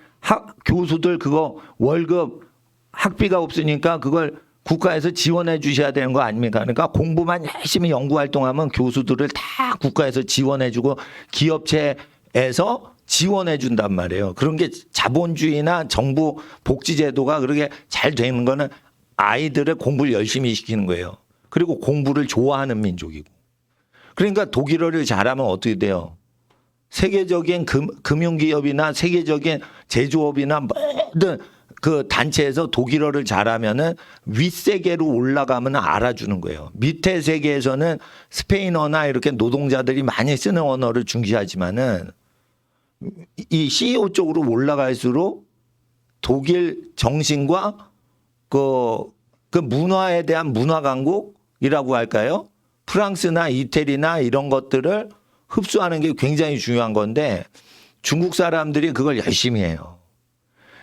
교수들 그거 월급 학비가 없으니까 그걸 국가에서 지원해 주셔야 되는 거 아닙니까? 그러니까 공부만 열심히 연구활동하면 교수들을 다 국가에서 지원해 주고 기업체에서 지원해 준단 말이에요. 그런 게 자본주의나 정부 복지제도가 그렇게 잘 되는 거는 아이들을 공부를 열심히 시키는 거예요. 그리고 공부를 좋아하는 민족이고. 그러니까 독일어를 잘하면 어떻게 돼요? 세계적인 금융기업이나 세계적인 제조업이나 모든 그 단체에서 독일어를 잘하면은 윗세계로 올라가면 알아주는 거예요. 밑에 세계에서는 스페인어나 이렇게 노동자들이 많이 쓰는 언어를 중시하지만은 이 CEO 쪽으로 올라갈수록 독일 정신과 그 문화에 대한 문화 강국이라고 할까요? 프랑스나 이태리나 이런 것들을 흡수하는 게 굉장히 중요한 건데 중국 사람들이 그걸 열심히 해요.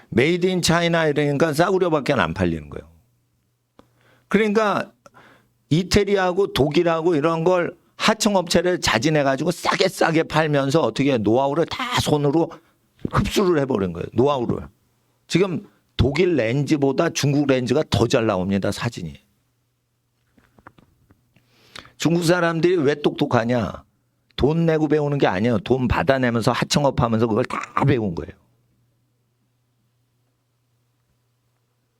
메이드 인 차이나 이러니까 싸구려밖에 안 팔리는 거예요. 그러니까 이태리하고 독일하고 이런 걸 하청업체를 자진해가지고 싸게 팔면서 어떻게 노하우를 다 손으로 흡수를 해버린 거예요. 노하우를. 지금 독일 렌즈보다 중국 렌즈가 더 잘 나옵니다. 사진이. 중국 사람들이 왜 똑똑하냐. 돈 내고 배우는 게 아니에요. 돈 받아내면서 하청업하면서 그걸 다 배운 거예요.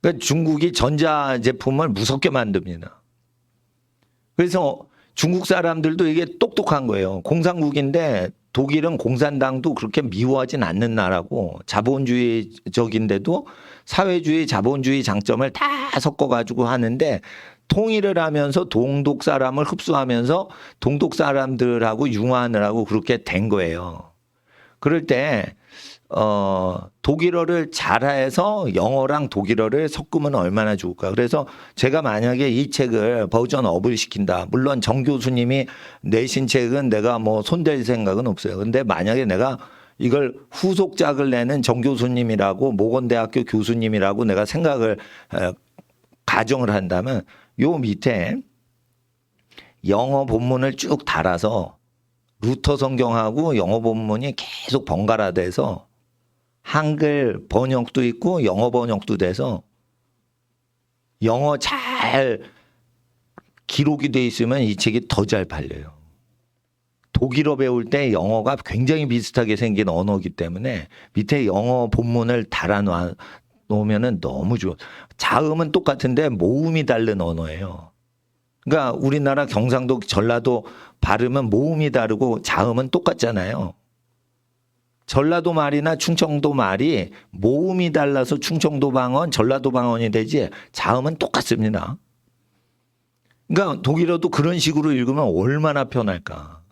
그러니까 중국이 전자제품을 무섭게 만듭니다. 그래서 중국 사람들도 이게 똑똑한 거예요. 공산국인데 독일은 공산당도 그렇게 미워하진 않는 나라고 자본주의적인데도 사회주의, 자본주의 장점을 다 섞어가지고 하는데 통일을 하면서 동독 사람을 흡수하면서 동독 사람들하고 융화를 하고 그렇게 된 거예요. 그럴 때 독일어를 잘해서 영어랑 독일어를 섞으면 얼마나 좋을까. 그래서 제가 만약에 이 책을 버전 업을 시킨다. 물론 정 교수님이 내신 책은 내가 뭐 손댈 생각은 없어요. 근데 만약에 내가 이걸 후속작을 내는 정 교수님이라고 모건대학교 교수님이라고 내가 생각을 가정을 한다면 요 밑에 영어 본문을 쭉 달아서 루터 성경하고 영어 본문이 계속 번갈아돼서 한글 번역도 있고 영어 번역도 돼서 영어 잘 기록이 돼 있으면 이 책이 더 잘 팔려요. 독일어 배울 때 영어가 굉장히 비슷하게 생긴 언어이기 때문에 밑에 영어 본문을 달아 놓으면 너무 좋아. 자음은 똑같은데 모음이 다른 언어예요. 그러니까 우리나라 경상도 전라도 발음은 모음이 다르고 자음은 똑같잖아요. 전라도 말이나 충청도 말이 모음이 달라서 충청도 방언, 전라도 방언이 되지 자음은 똑같습니다. 그러니까 독일어도 그런 식으로 읽으면 얼마나 편할까.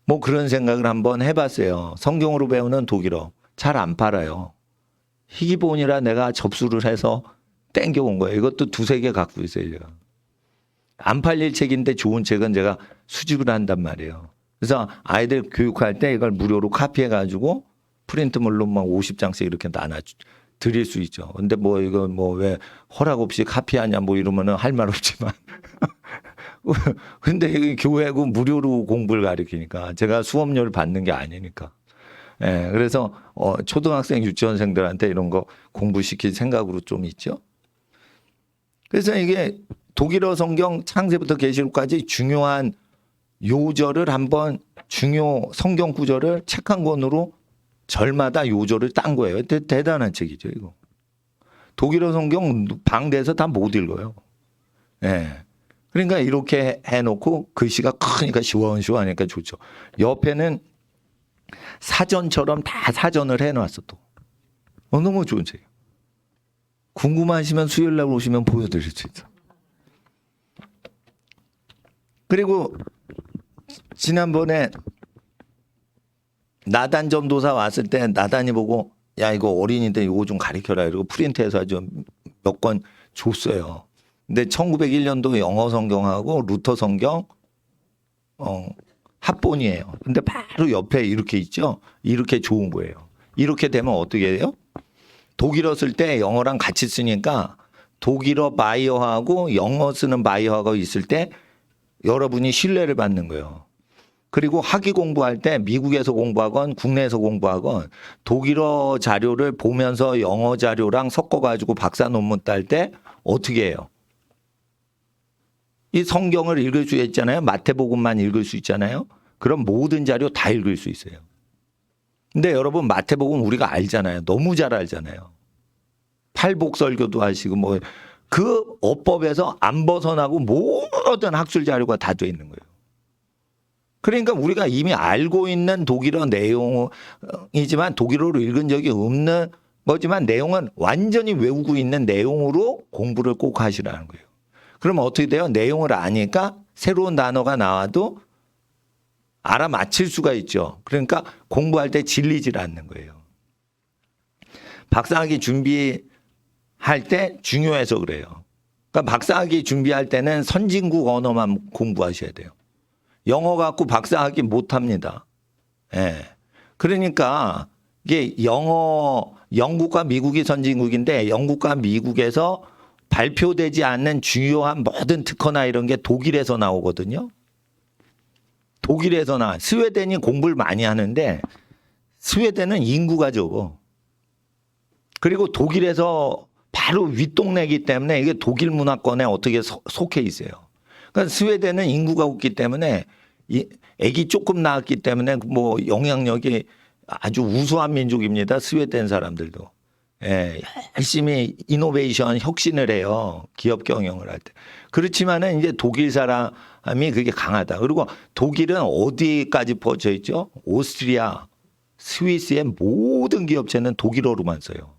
뭐 그런 생각을 한번 해봤어요. 성경으로 배우는 독일어 잘 안 팔아요. 희귀본이라 내가 접수를 해서 땡겨온 거예요. 이것도 두세 개 갖고 있어요. 제가. 안 팔릴 책인데 좋은 책은 제가 수집을 한단 말이에요. 그래서 아이들 교육할 때 이걸 무료로 카피해가지고 프린트물로 막 50장씩 이렇게 나눠 드릴 수 있죠. 근데 뭐 이거 뭐 왜 허락 없이 카피하냐 뭐 이러면은 할 말 없지만. 근데 교회고 무료로 공부를 가르치니까 제가 수업료를 받는 게 아니니까. 예, 그래서 초등학생 유치원생들한테 이런 거 공부시킬 생각으로 좀 있죠. 그래서 이게 독일어 성경 창세부터 계시록까지 중요한 요절을 한번 중요 성경 구절을 책 한 권으로 절마다 요절을 딴 거예요. 대단한 책이죠, 이거. 독일어 성경 방대에서 다 못 읽어요. 예. 그러니까 이렇게 해놓고 글씨가 크니까 시원시원하니까 좋죠. 옆에는 사전처럼 다 사전을 해놨어 또. 너무 좋은 책이에요. 궁금하시면 수요일 날 오시면 보여드릴 수 있어. 그리고 지난번에 나단 전도사 왔을 때 나단이 보고 야 이거 어린이들 이거 좀 가르쳐라 이러고 프린트해서 좀 몇 권 줬어요. 근데 1901년도 영어 성경하고 루터 성경 합본이에요. 근데 바로 옆에 이렇게 있죠. 이렇게 좋은 거예요. 이렇게 되면 어떻게 해요? 독일어 쓸 때 영어랑 같이 쓰니까 독일어 바이어하고 영어 쓰는 바이어하고 있을 때 여러분이 신뢰를 받는 거예요. 그리고 학위 공부할 때 미국에서 공부하건 국내에서 공부하건 독일어 자료를 보면서 영어 자료랑 섞어가지고 박사 논문 딸 때 어떻게 해요? 이 성경을 읽을 수 있잖아요. 마태복음만 읽을 수 있잖아요. 그럼 모든 자료 다 읽을 수 있어요. 근데 여러분 마태복음 우리가 알잖아요. 너무 잘 알잖아요. 팔복설교도 하시고 뭐 그 어법에서 안 벗어나고 모든 학술 자료가 다 돼 있는 거예요. 그러니까 우리가 이미 알고 있는 독일어 내용이지만 독일어로 읽은 적이 없는 거지만 내용은 완전히 외우고 있는 내용으로 공부를 꼭 하시라는 거예요. 그러면 어떻게 돼요? 내용을 아니까 새로운 단어가 나와도 알아맞힐 수가 있죠. 그러니까 공부할 때 질리질 않는 거예요. 박사학위 준비할 때 중요해서 그래요. 그러니까 박사학위 준비할 때는 선진국 언어만 공부하셔야 돼요. 영어 갖고 박사학위 못 합니다. 예. 그러니까 이게 영국과 미국이 선진국인데 영국과 미국에서 발표되지 않는 중요한 모든 특허나 이런 게 독일에서 나오거든요. 독일에서 스웨덴이 공부를 많이 하는데 스웨덴은 인구가 적어. 그리고 독일에서 바로 윗동네이기 때문에 이게 독일 문화권에 어떻게 속해 있어요. 그러니까 스웨덴은 인구가 없기 때문에 애기 조금 낳았기 때문에 뭐 영향력이 아주 우수한 민족입니다. 스웨덴 사람들도. 예, 열심히 이노베이션 혁신을 해요. 기업 경영을 할 때. 그렇지만은 이제 독일 사람이 그게 강하다. 그리고 독일은 어디까지 퍼져 있죠? 오스트리아, 스위스의 모든 기업체는 독일어로만 써요.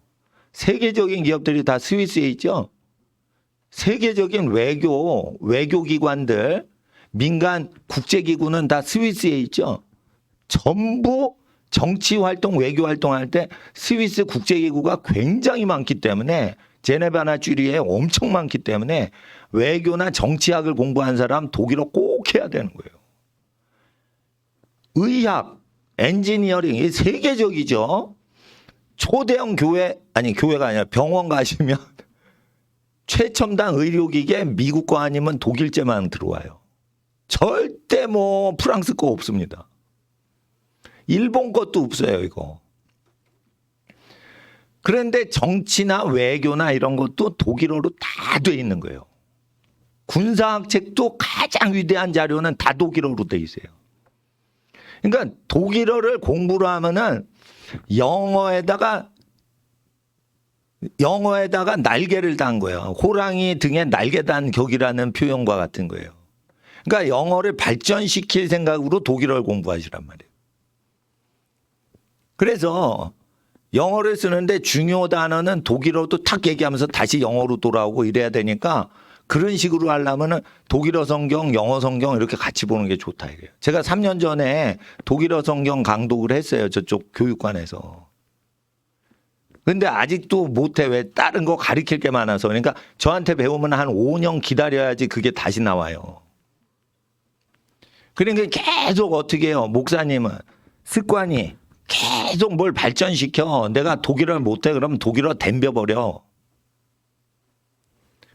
세계적인 기업들이 다 스위스에 있죠. 세계적인 외교기관들, 민간 국제기구는 다 스위스에 있죠. 전부 정치 활동, 외교 활동할 때 스위스 국제기구가 굉장히 많기 때문에 제네바나 쥐리에 엄청 많기 때문에 외교나 정치학을 공부한 사람 독일어 꼭 해야 되는 거예요. 의학, 엔지니어링, 이 세계적이죠. 초대형 교회가 아니라 병원 가시면 최첨단 의료기계 미국 거 아니면 독일제만 들어와요. 절대 뭐 프랑스 거 없습니다. 일본 것도 없어요, 이거. 그런데 정치나 외교나 이런 것도 독일어로 다 돼 있는 거예요. 군사학 책도 가장 위대한 자료는 다 독일어로 돼 있어요. 그러니까 독일어를 공부를 하면은 영어에다가 날개를 단 거예요. 호랑이 등에 날개 단 격이라는 표현과 같은 거예요. 그러니까 영어를 발전시킬 생각으로 독일어를 공부하시란 말이에요. 그래서 영어를 쓰는데 중요 단어는 독일어도 탁 얘기하면서 다시 영어로 돌아오고 이래야 되니까 그런 식으로 하려면은 독일어 성경, 영어 성경 이렇게 같이 보는 게 좋다 이래요. 제가 3년 전에 독일어 성경 강독을 했어요. 저쪽 교육관에서. 근데 아직도 못해. 왜? 다른 거 가르칠 게 많아서. 그러니까 저한테 배우면 한 5년 기다려야지 그게 다시 나와요. 그러니까 계속 어떻게 해요? 목사님은 습관이 계속 뭘 발전시켜. 내가 독일어를 못해. 그러면 독일어 덤벼버려.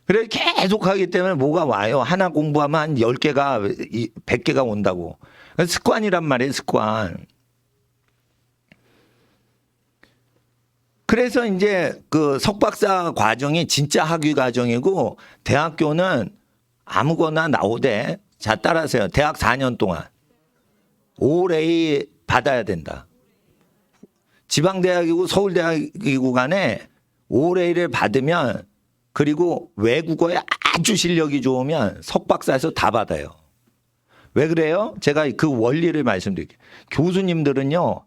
그래 계속 하기 때문에 뭐가 와요. 하나 공부하면 한 10개가 100개가 온다고. 습관이란 말이에요. 습관. 그래서 이제 그 석박사 과정이 진짜 학위 과정이고 대학교는 아무거나 나오되 자 따라하세요. 대학 4년 동안 OLA 받아야 된다. 지방대학이고 서울대학이고 간에 OLA를 받으면 그리고 외국어에 아주 실력이 좋으면 석박사에서 다 받아요. 왜 그래요? 제가 그 원리를 말씀드릴게요. 교수님들은요.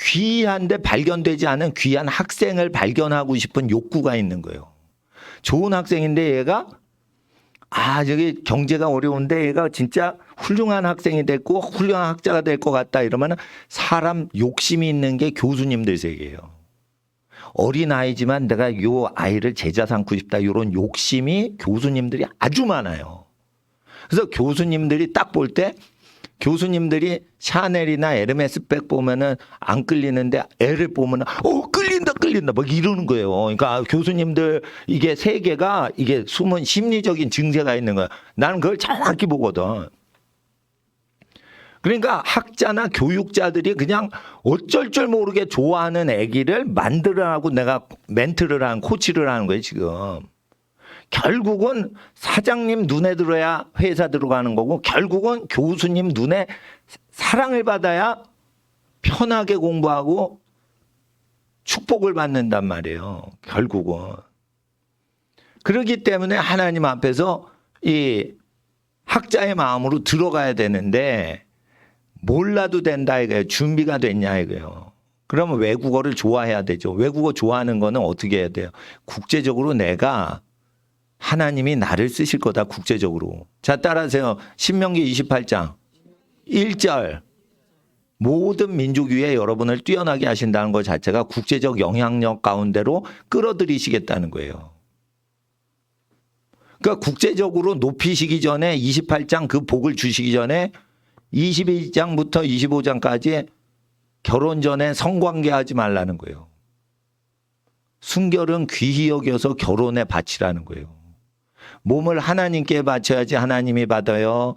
귀한데 발견되지 않은 귀한 학생을 발견하고 싶은 욕구가 있는 거예요. 좋은 학생인데 얘가 저기 경제가 어려운데 얘가 진짜 훌륭한 학생이 됐고 훌륭한 학자가 될 것 같다 이러면 사람 욕심이 있는 게 교수님들 세계예요. 어린아이지만 내가 요 아이를 제자 삼고 싶다 이런 욕심이 교수님들이 아주 많아요. 그래서 교수님들이 딱 볼 때 교수님들이 샤넬이나 에르메스백 보면은 안 끌리는데 애를 보면은 끌린다 막 이러는 거예요. 그러니까 교수님들 이게 세계가 이게 숨은 심리적인 증세가 있는 거야. 나는 그걸 정확히 보거든. 그러니까 학자나 교육자들이 그냥 어쩔 줄 모르게 좋아하는 애기를 만들어하고 내가 멘트를 하는 코치를 하는 거예요 지금. 결국은 사장님 눈에 들어야 회사 들어가는 거고 결국은 교수님 눈에 사랑을 받아야 편하게 공부하고 축복을 받는단 말이에요. 결국은. 그렇기 때문에 하나님 앞에서 이 학자의 마음으로 들어가야 되는데 몰라도 된다 이거예요. 준비가 됐냐 이거예요. 그러면 외국어를 좋아해야 되죠. 외국어 좋아하는 거는 어떻게 해야 돼요? 국제적으로 내가 하나님이 나를 쓰실 거다 국제적으로. 자 따라하세요. 신명기 28장 1절 모든 민족 위에 여러분을 뛰어나게 하신다는 것 자체가 국제적 영향력 가운데로 끌어들이시겠다는 거예요. 그러니까 국제적으로 높이시기 전에 28장 그 복을 주시기 전에 22장부터 25장까지 결혼 전에 성관계하지 말라는 거예요. 순결은 귀히 여겨서 결혼에 바치라는 거예요. 몸을 하나님께 바쳐야지 하나님이 받아요.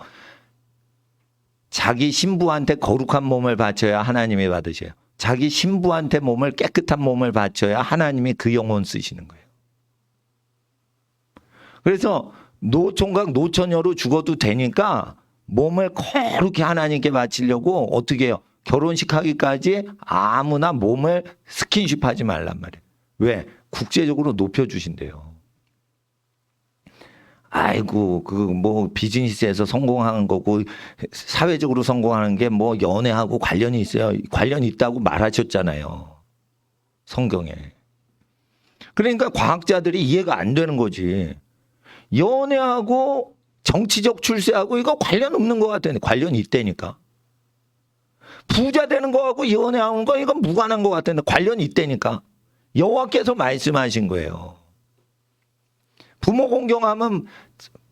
자기 신부한테 거룩한 몸을 바쳐야 하나님이 받으셔요. 자기 신부한테 몸을 깨끗한 몸을 바쳐야 하나님이 그 영혼 쓰시는 거예요. 그래서 노총각 노처녀로 죽어도 되니까 몸을 거룩히 하나님께 바치려고 어떻게 해요? 결혼식 하기까지 아무나 몸을 스킨십 하지 말란 말이에요. 왜? 국제적으로 높여주신대요. 아이고, 비즈니스에서 성공하는 거고, 사회적으로 성공하는 게 뭐 연애하고 관련이 있어요. 관련이 있다고 말하셨잖아요. 성경에. 그러니까 과학자들이 이해가 안 되는 거지. 연애하고 정치적 출세하고 이거 관련 없는 것 같은데 관련이 있다니까. 부자 되는 거하고 연애하는 거 이건 무관한 것 같은데 관련이 있다니까. 여호와께서 말씀하신 거예요. 부모 공경하면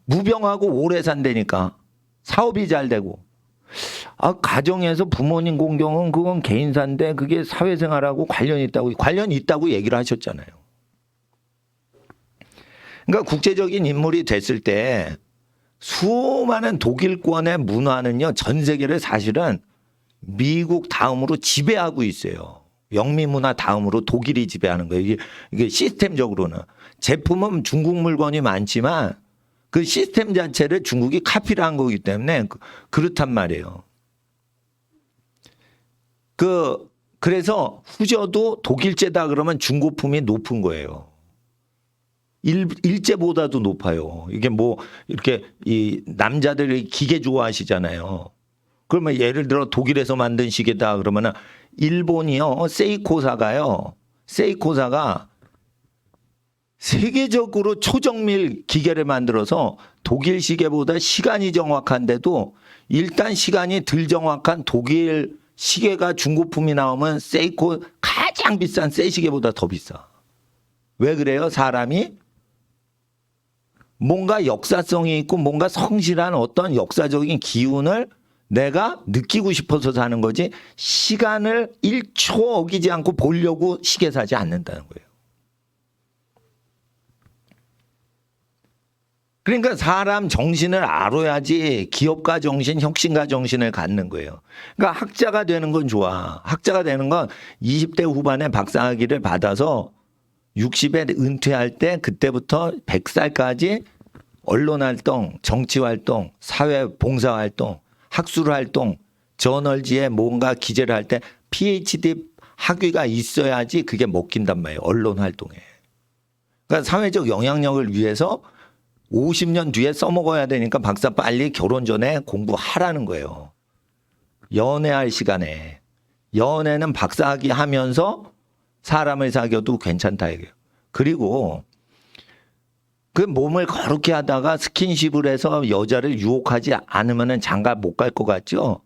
무병하고 오래 산다니까. 사업이 잘 되고. 가정에서 부모님 공경은 그건 개인사인데 그게 사회생활하고 관련이 있다고 얘기를 하셨잖아요. 그러니까 국제적인 인물이 됐을 때 수많은 독일권의 문화는요, 전 세계를 사실은 미국 다음으로 지배하고 있어요. 영미 문화 다음으로 독일이 지배하는 거예요. 이게 시스템적으로는. 제품은 중국 물건이 많지만 그 시스템 자체를 중국이 카피를 한 거기 때문에 그렇단 말이에요. 그래서 후져도 독일제다 그러면 중고품이 높은 거예요. 일제보다도 높아요. 이게 뭐 이렇게 이 남자들이 기계 좋아하시잖아요. 그러면 예를 들어 독일에서 만든 시계다 그러면은 일본이요, 세이코사가 세계적으로 초정밀 기계를 만들어서 독일 시계보다 시간이 정확한데도 일단 시간이 덜 정확한 독일 시계가 중고품이 나오면 세이코 가장 비싼 새 시계보다 더 비싸. 왜 그래요? 사람이 뭔가 역사성이 있고 뭔가 성실한 어떤 역사적인 기운을 내가 느끼고 싶어서 사는 거지 시간을 1초 어기지 않고 보려고 시계 사지 않는다는 거예요. 그러니까 사람 정신을 알아야지 기업가 정신, 혁신가 정신을 갖는 거예요. 그러니까 학자가 되는 건 좋아. 학자가 되는 건 20대 후반에 박사학위를 받아서 60에 은퇴할 때 그때부터 100살까지 언론활동, 정치활동, 사회봉사활동, 학술활동, 저널지에 뭔가 기재를 할 때 PhD 학위가 있어야지 그게 먹힌단 말이에요. 언론활동에. 그러니까 사회적 영향력을 위해서 50년 뒤에 써먹어야 되니까 박사 빨리 결혼 전에 공부하라는 거예요. 연애할 시간에. 연애는 박사학위 하면서 사람을 사귀어도 괜찮다 이거예요. 그리고 그 몸을 거룩히 하다가 스킨십을 해서 여자를 유혹하지 않으면 장가 못 갈 것 같죠?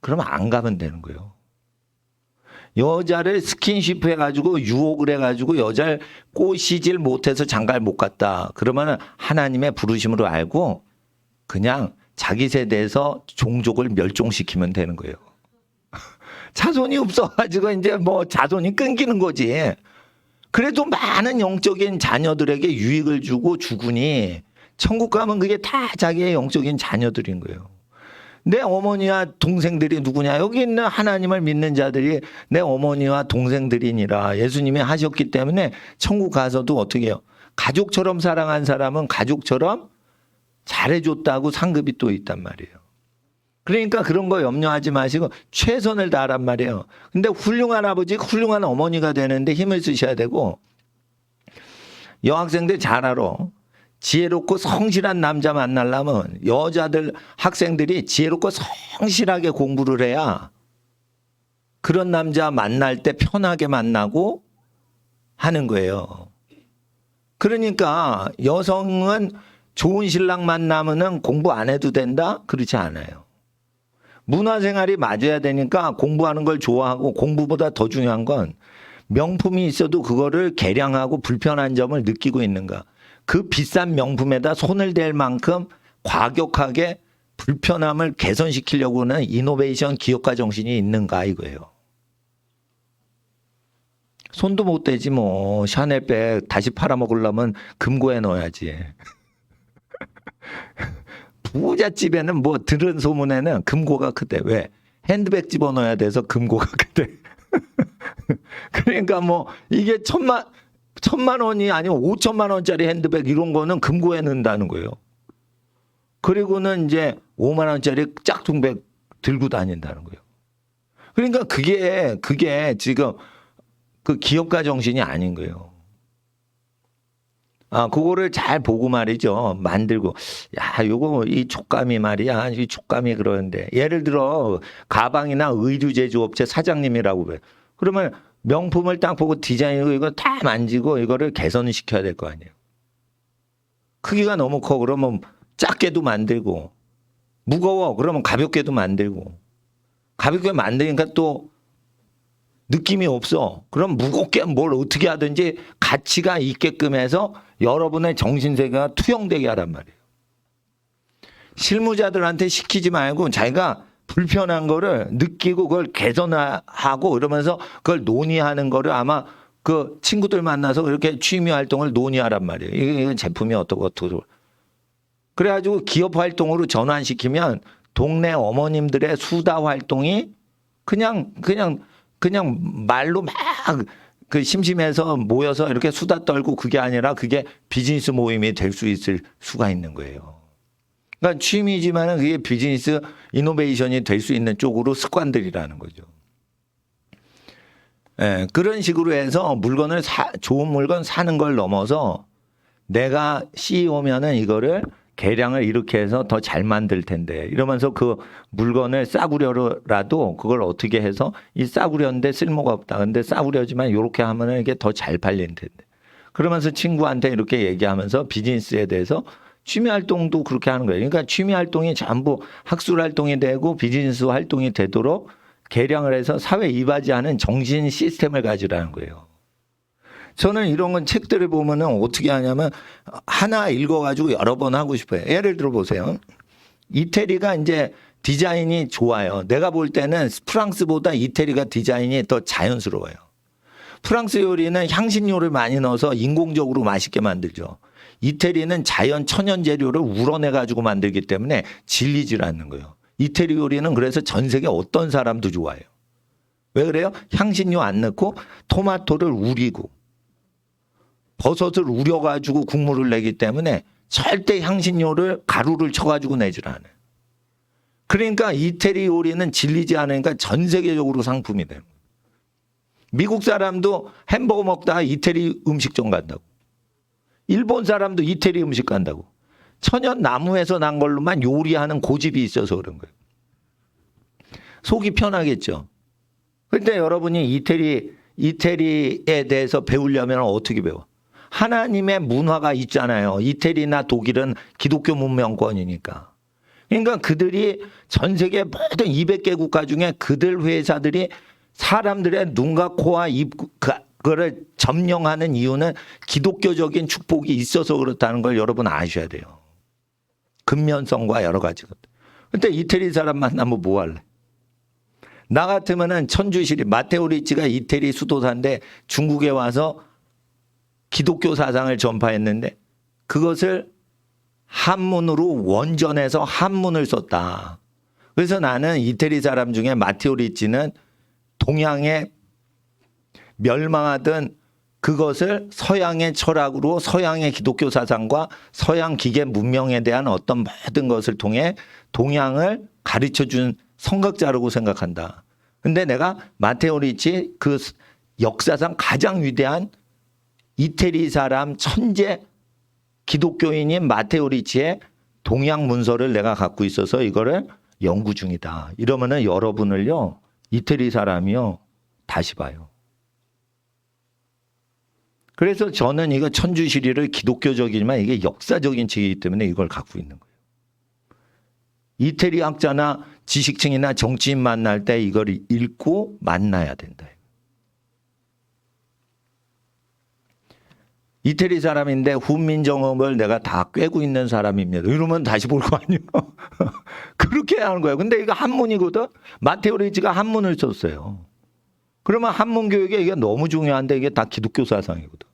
그러면 안 가면 되는 거예요. 여자를 스킨십 해가지고 유혹을 해가지고 여자를 꼬시질 못해서 장가를 못 갔다. 그러면 하나님의 부르심으로 알고 그냥 자기 세대에서 종족을 멸종시키면 되는 거예요. 자손이 없어가지고 이제 뭐 자손이 끊기는 거지. 그래도 많은 영적인 자녀들에게 유익을 주고 죽으니 천국 가면 그게 다 자기의 영적인 자녀들인 거예요. 내 어머니와 동생들이 누구냐? 여기 있는 하나님을 믿는 자들이 내 어머니와 동생들이니라. 예수님이 하셨기 때문에 천국 가서도 어떻게 해요? 가족처럼 사랑한 사람은 가족처럼 잘해줬다고 상급이 또 있단 말이에요. 그러니까 그런 거 염려하지 마시고 최선을 다하란 말이에요. 근데 훌륭한 아버지, 훌륭한 어머니가 되는데 힘을 쓰셔야 되고 여학생들 잘 알아. 지혜롭고 성실한 남자 만나려면 여자들, 학생들이 지혜롭고 성실하게 공부를 해야 그런 남자 만날 때 편하게 만나고 하는 거예요. 그러니까 여성은 좋은 신랑 만나면은 공부 안 해도 된다? 그렇지 않아요. 문화생활이 맞아야 되니까 공부하는 걸 좋아하고 공부보다 더 중요한 건 명품이 있어도 그거를 개량하고 불편한 점을 느끼고 있는가. 그 비싼 명품에다 손을 댈 만큼 과격하게 불편함을 개선시키려고 하는 이노베이션 기업가 정신이 있는가 이거예요. 손도 못 대지 뭐. 샤넬백 다시 팔아먹으려면 금고에 넣어야지. 부잣집에는 뭐 들은 소문에는 금고가 크대. 왜? 핸드백 집어넣어야 돼서 금고가 크대. 그러니까 뭐 이게 천만 원이 아니면 5천만 원짜리 핸드백 이런 거는 금고에 넣는다는 거예요. 그리고는 이제 5만 원짜리 짝퉁백 들고 다닌다는 거예요. 그러니까 그게 지금 그 기업가 정신이 아닌 거예요. 그거를 잘 보고 말이죠. 만들고. 야, 요거, 이 촉감이 말이야. 이 촉감이 그러는데. 예를 들어, 가방이나 의류 제조업체 사장님이라고 그래. 그러면 명품을 딱 보고 디자인이고 이거 다 만지고 이거를 개선시켜야 될 거 아니에요. 크기가 너무 커 그러면 작게도 만들고, 무거워 그러면 가볍게도 만들고, 가볍게 만드니까 또 느낌이 없어. 그럼 무겁게 뭘 어떻게 하든지 가치가 있게끔 해서 여러분의 정신세계가 투영되게 하란 말이에요. 실무자들한테 시키지 말고 자기가 불편한 거를 느끼고 그걸 개선하고 이러면서 그걸 논의하는 거를 아마 그 친구들 만나서 이렇게 취미 활동을 논의하란 말이에요. 이게 제품이 어떻고. 그래가지고 기업 활동으로 전환시키면 동네 어머님들의 수다 활동이 그냥 말로 막 그 심심해서 모여서 이렇게 수다 떨고 그게 아니라 그게 비즈니스 모임이 될 수 있을 수가 있는 거예요. 그러니까 취미지만은 그게 비즈니스 이노베이션이 될 수 있는 쪽으로 습관들이라는 거죠. 예, 그런 식으로 해서 물건을 좋은 물건 사는 걸 넘어서 내가 CEO면은 이거를 계량을 이렇게 해서 더 잘 만들 텐데 이러면서 그 물건을 싸구려라도 그걸 어떻게 해서 이 싸구려인데 쓸모가 없다. 근데 싸구려지만 이렇게 하면은 이게 더 잘 팔릴 텐데. 그러면서 친구한테 이렇게 얘기하면서 비즈니스에 대해서 취미 활동도 그렇게 하는 거예요. 그러니까 취미 활동이 전부 학술 활동이 되고 비즈니스 활동이 되도록 계량을 해서 사회 이바지하는 정신 시스템을 가지라는 거예요. 저는 이런 건 책들을 보면은 어떻게 하냐면 하나 읽어가지고 여러 번 하고 싶어요. 예를 들어 보세요. 이태리가 이제 디자인이 좋아요. 내가 볼 때는 프랑스보다 이태리가 디자인이 더 자연스러워요. 프랑스 요리는 향신료를 많이 넣어서 인공적으로 맛있게 만들죠. 이태리는 자연 천연 재료를 우러내가지고 만들기 때문에 질리질 않는 거예요. 이태리 요리는 그래서 전 세계 어떤 사람도 좋아해요. 왜 그래요? 향신료 안 넣고 토마토를 우리고 버섯을 우려가지고 국물을 내기 때문에 절대 향신료를 가루를 쳐가지고 내질 않아요. 그러니까 이태리 요리는 질리지 않으니까 전 세계적으로 상품이 돼요. 미국 사람도 햄버거 먹다가 이태리 음식점 간다고. 일본 사람도 이태리 음식 간다고. 천연 나무에서 난 걸로만 요리하는 고집이 있어서 그런 거예요. 속이 편하겠죠. 그런데 여러분이 이태리에 대해서 배우려면 어떻게 배워? 하나님의 문화가 있잖아요. 이태리나 독일은 기독교 문명권이니까. 그러니까 그들이 전 세계 모든 200개 국가 중에 그들 회사들이 사람들의 눈과 코와 입, 그거를 점령하는 이유는 기독교적인 축복이 있어서 그렇다는 걸 여러분 아셔야 돼요. 근면성과 여러 가지 것. 근데 이태리 사람 만나면 뭐 할래? 나 같으면은 천주시리 마테오 리치가 이태리 수도사인데 중국에 와서 기독교 사상을 전파했는데 그것을 한문으로 원전해서 한문을 썼다. 그래서 나는 이태리 사람 중에 마테오 리치는 동양에 멸망하던 그것을 서양의 철학으로 서양의 기독교 사상과 서양 기계 문명에 대한 어떤 모든 것을 통해 동양을 가르쳐준 성각자라고 생각한다. 근데 내가 마테오 리치 그 역사상 가장 위대한 이태리 사람 천재 기독교인인 마테오 리치의 동양 문서를 내가 갖고 있어서 이거를 연구 중이다. 이러면은 여러분을요, 이태리 사람이요, 다시 봐요. 그래서 저는 이거 천주시리를 기독교적이지만 이게 역사적인 책이기 때문에 이걸 갖고 있는 거예요. 이태리 학자나 지식층이나 정치인 만날 때 이걸 읽고 만나야 된다. 이태리 사람인데 훈민정음을 내가 다 꿰고 있는 사람입니다. 이러면 다시 볼 거 아니에요. 그렇게 하는 거예요. 근데 이거 한문이거든. 마테오 리치가 한문을 썼어요. 그러면 한문 교육에 이게 너무 중요한데 이게 다 기독교 사상이거든.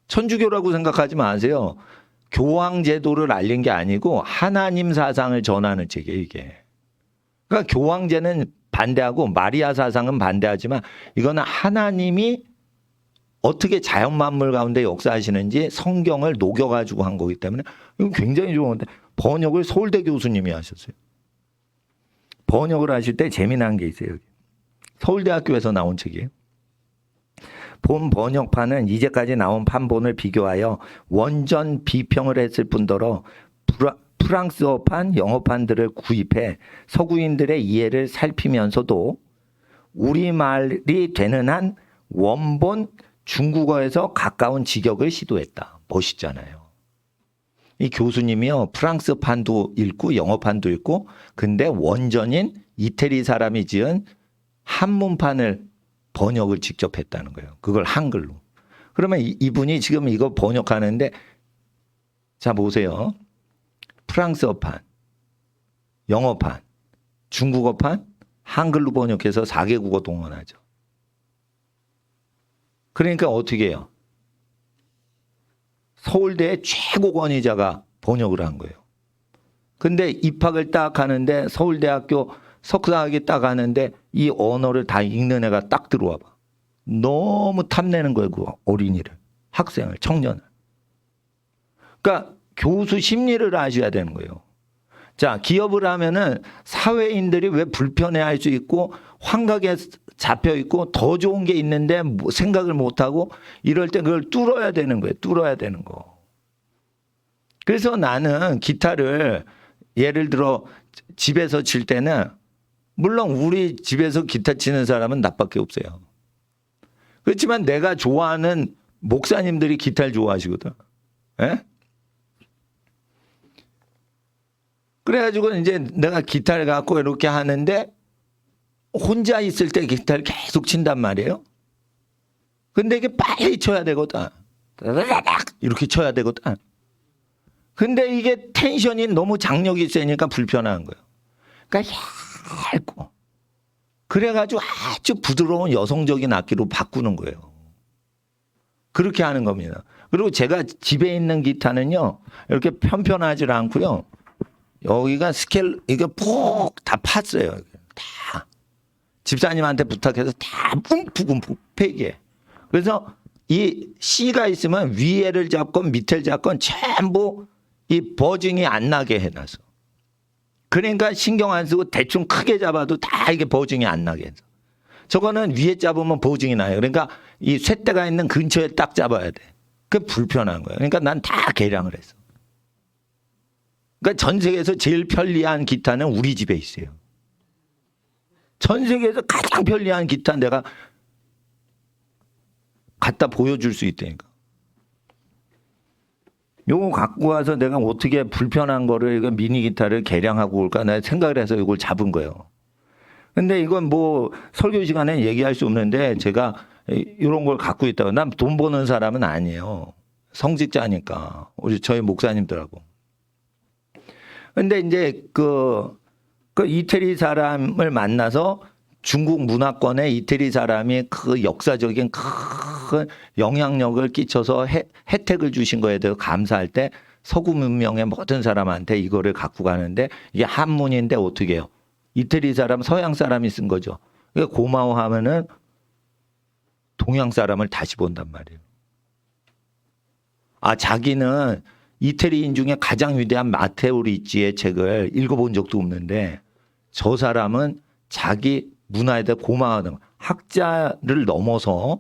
천주교라고 생각하지 마세요. 교황 제도를 알린 게 아니고 하나님 사상을 전하는 책이에요, 이게. 그러니까 교황제는 반대하고 마리아 사상은 반대하지만 이거는 하나님이 어떻게 자연 만물 가운데 역사하시는지 성경을 녹여가지고 한 거기 때문에 이건 굉장히 좋은데 번역을 서울대 교수님이 하셨어요. 번역을 하실 때 재미난 게 있어요. 여기. 서울대학교에서 나온 책이에요. 본 번역판은 이제까지 나온 판본을 비교하여 원전 비평을 했을 뿐더러 프랑스어판, 영어판들을 구입해 서구인들의 이해를 살피면서도 우리말이 되는 한 원본 중국어에서 가까운 직역을 시도했다. 멋있잖아요. 이 교수님이요, 프랑스판도 읽고 영어판도 읽고, 근데 원전인 이태리 사람이 지은 한문판을 번역을 직접 했다는 거예요. 그걸 한글로. 그러면 이분이 지금 이거 번역하는데, 자, 보세요. 프랑스어판, 영어판, 중국어판, 한글로 번역해서 4개국어 동원하죠. 그러니까 어떻게 해요? 서울대의 최고 권위자가 번역을 한 거예요. 근데 입학을 딱 하는데 서울대학교 석사학위 딱 하는데 이 언어를 다 읽는 애가 딱 들어와 봐. 너무 탐내는 거예요. 그 어린이를, 학생을, 청년을. 그러니까 교수 심리를 아셔야 되는 거예요. 자, 기업을 하면은 사회인들이 왜 불편해할 수 있고 환각에 잡혀 있고 더 좋은 게 있는데 생각을 못 하고 이럴 때 그걸 뚫어야 되는 거예요. 뚫어야 되는 거. 그래서 나는 기타를 예를 들어 집에서 칠 때는 물론 우리 집에서 기타 치는 사람은 나밖에 없어요. 그렇지만 내가 좋아하는 목사님들이 기타를 좋아하시거든. 예? 그래가지고 이제 내가 기타를 갖고 이렇게 하는데 혼자 있을 때 기타를 계속 친단 말이에요. 근데 이게 빨리 쳐야 되거든. 이렇게 쳐야 되거든. 근데 이게 텐션이 너무 장력이 세니까 불편한 거예요. 그러니까 얇고. 그래가지고 아주 부드러운 여성적인 악기로 바꾸는 거예요. 그렇게 하는 겁니다. 그리고 제가 집에 있는 기타는요, 이렇게 편편하지 않고요. 여기가 스케일, 이게 푹 다 팠어요. 다. 집사님한테 부탁해서 다 움푹움푹 패게. 그래서 이 C가 있으면 위에를 잡건 밑에를 잡건 전부 이 버징이 안 나게 해놔서. 그러니까 신경 안 쓰고 대충 크게 잡아도 다 이게 버징이 안 나게 해서. 저거는 위에 잡으면 버징이 나요. 그러니까 이 쇳대가 있는 근처에 딱 잡아야 돼. 그게 불편한 거예요. 그러니까 난 다 개량을 했어. 그러니까 전 세계에서 제일 편리한 기타는 우리 집에 있어요. 전 세계에서 가장 편리한 기타 내가 갖다 보여줄 수 있다니까. 요거 갖고 와서 내가 어떻게 불편한 거를 이거 미니 기타를 개량하고 올까 나 생각을 해서 이걸 잡은 거예요. 근데 이건 뭐 설교 시간에 얘기할 수 없는데 제가 이런 걸 갖고 있다고. 난 돈 버는 사람은 아니에요. 성직자니까. 우리 저희 목사님들하고. 근데 이제 그 이태리 사람을 만나서 중국 문화권에 이태리 사람이 그 역사적인 큰 영향력을 끼쳐서 혜택을 주신 거에 대해서 감사할 때 서구 문명의 모든 사람한테 이거를 갖고 가는데 이게 한문인데 어떻게 해요? 이태리 사람, 서양 사람이 쓴 거죠. 그러니까 고마워하면은 동양 사람을 다시 본단 말이에요. 아, 자기는 이태리인 중에 가장 위대한 마테오 리치의 책을 읽어본 적도 없는데 저 사람은 자기 문화에 대해 고마워하는 학자를 넘어서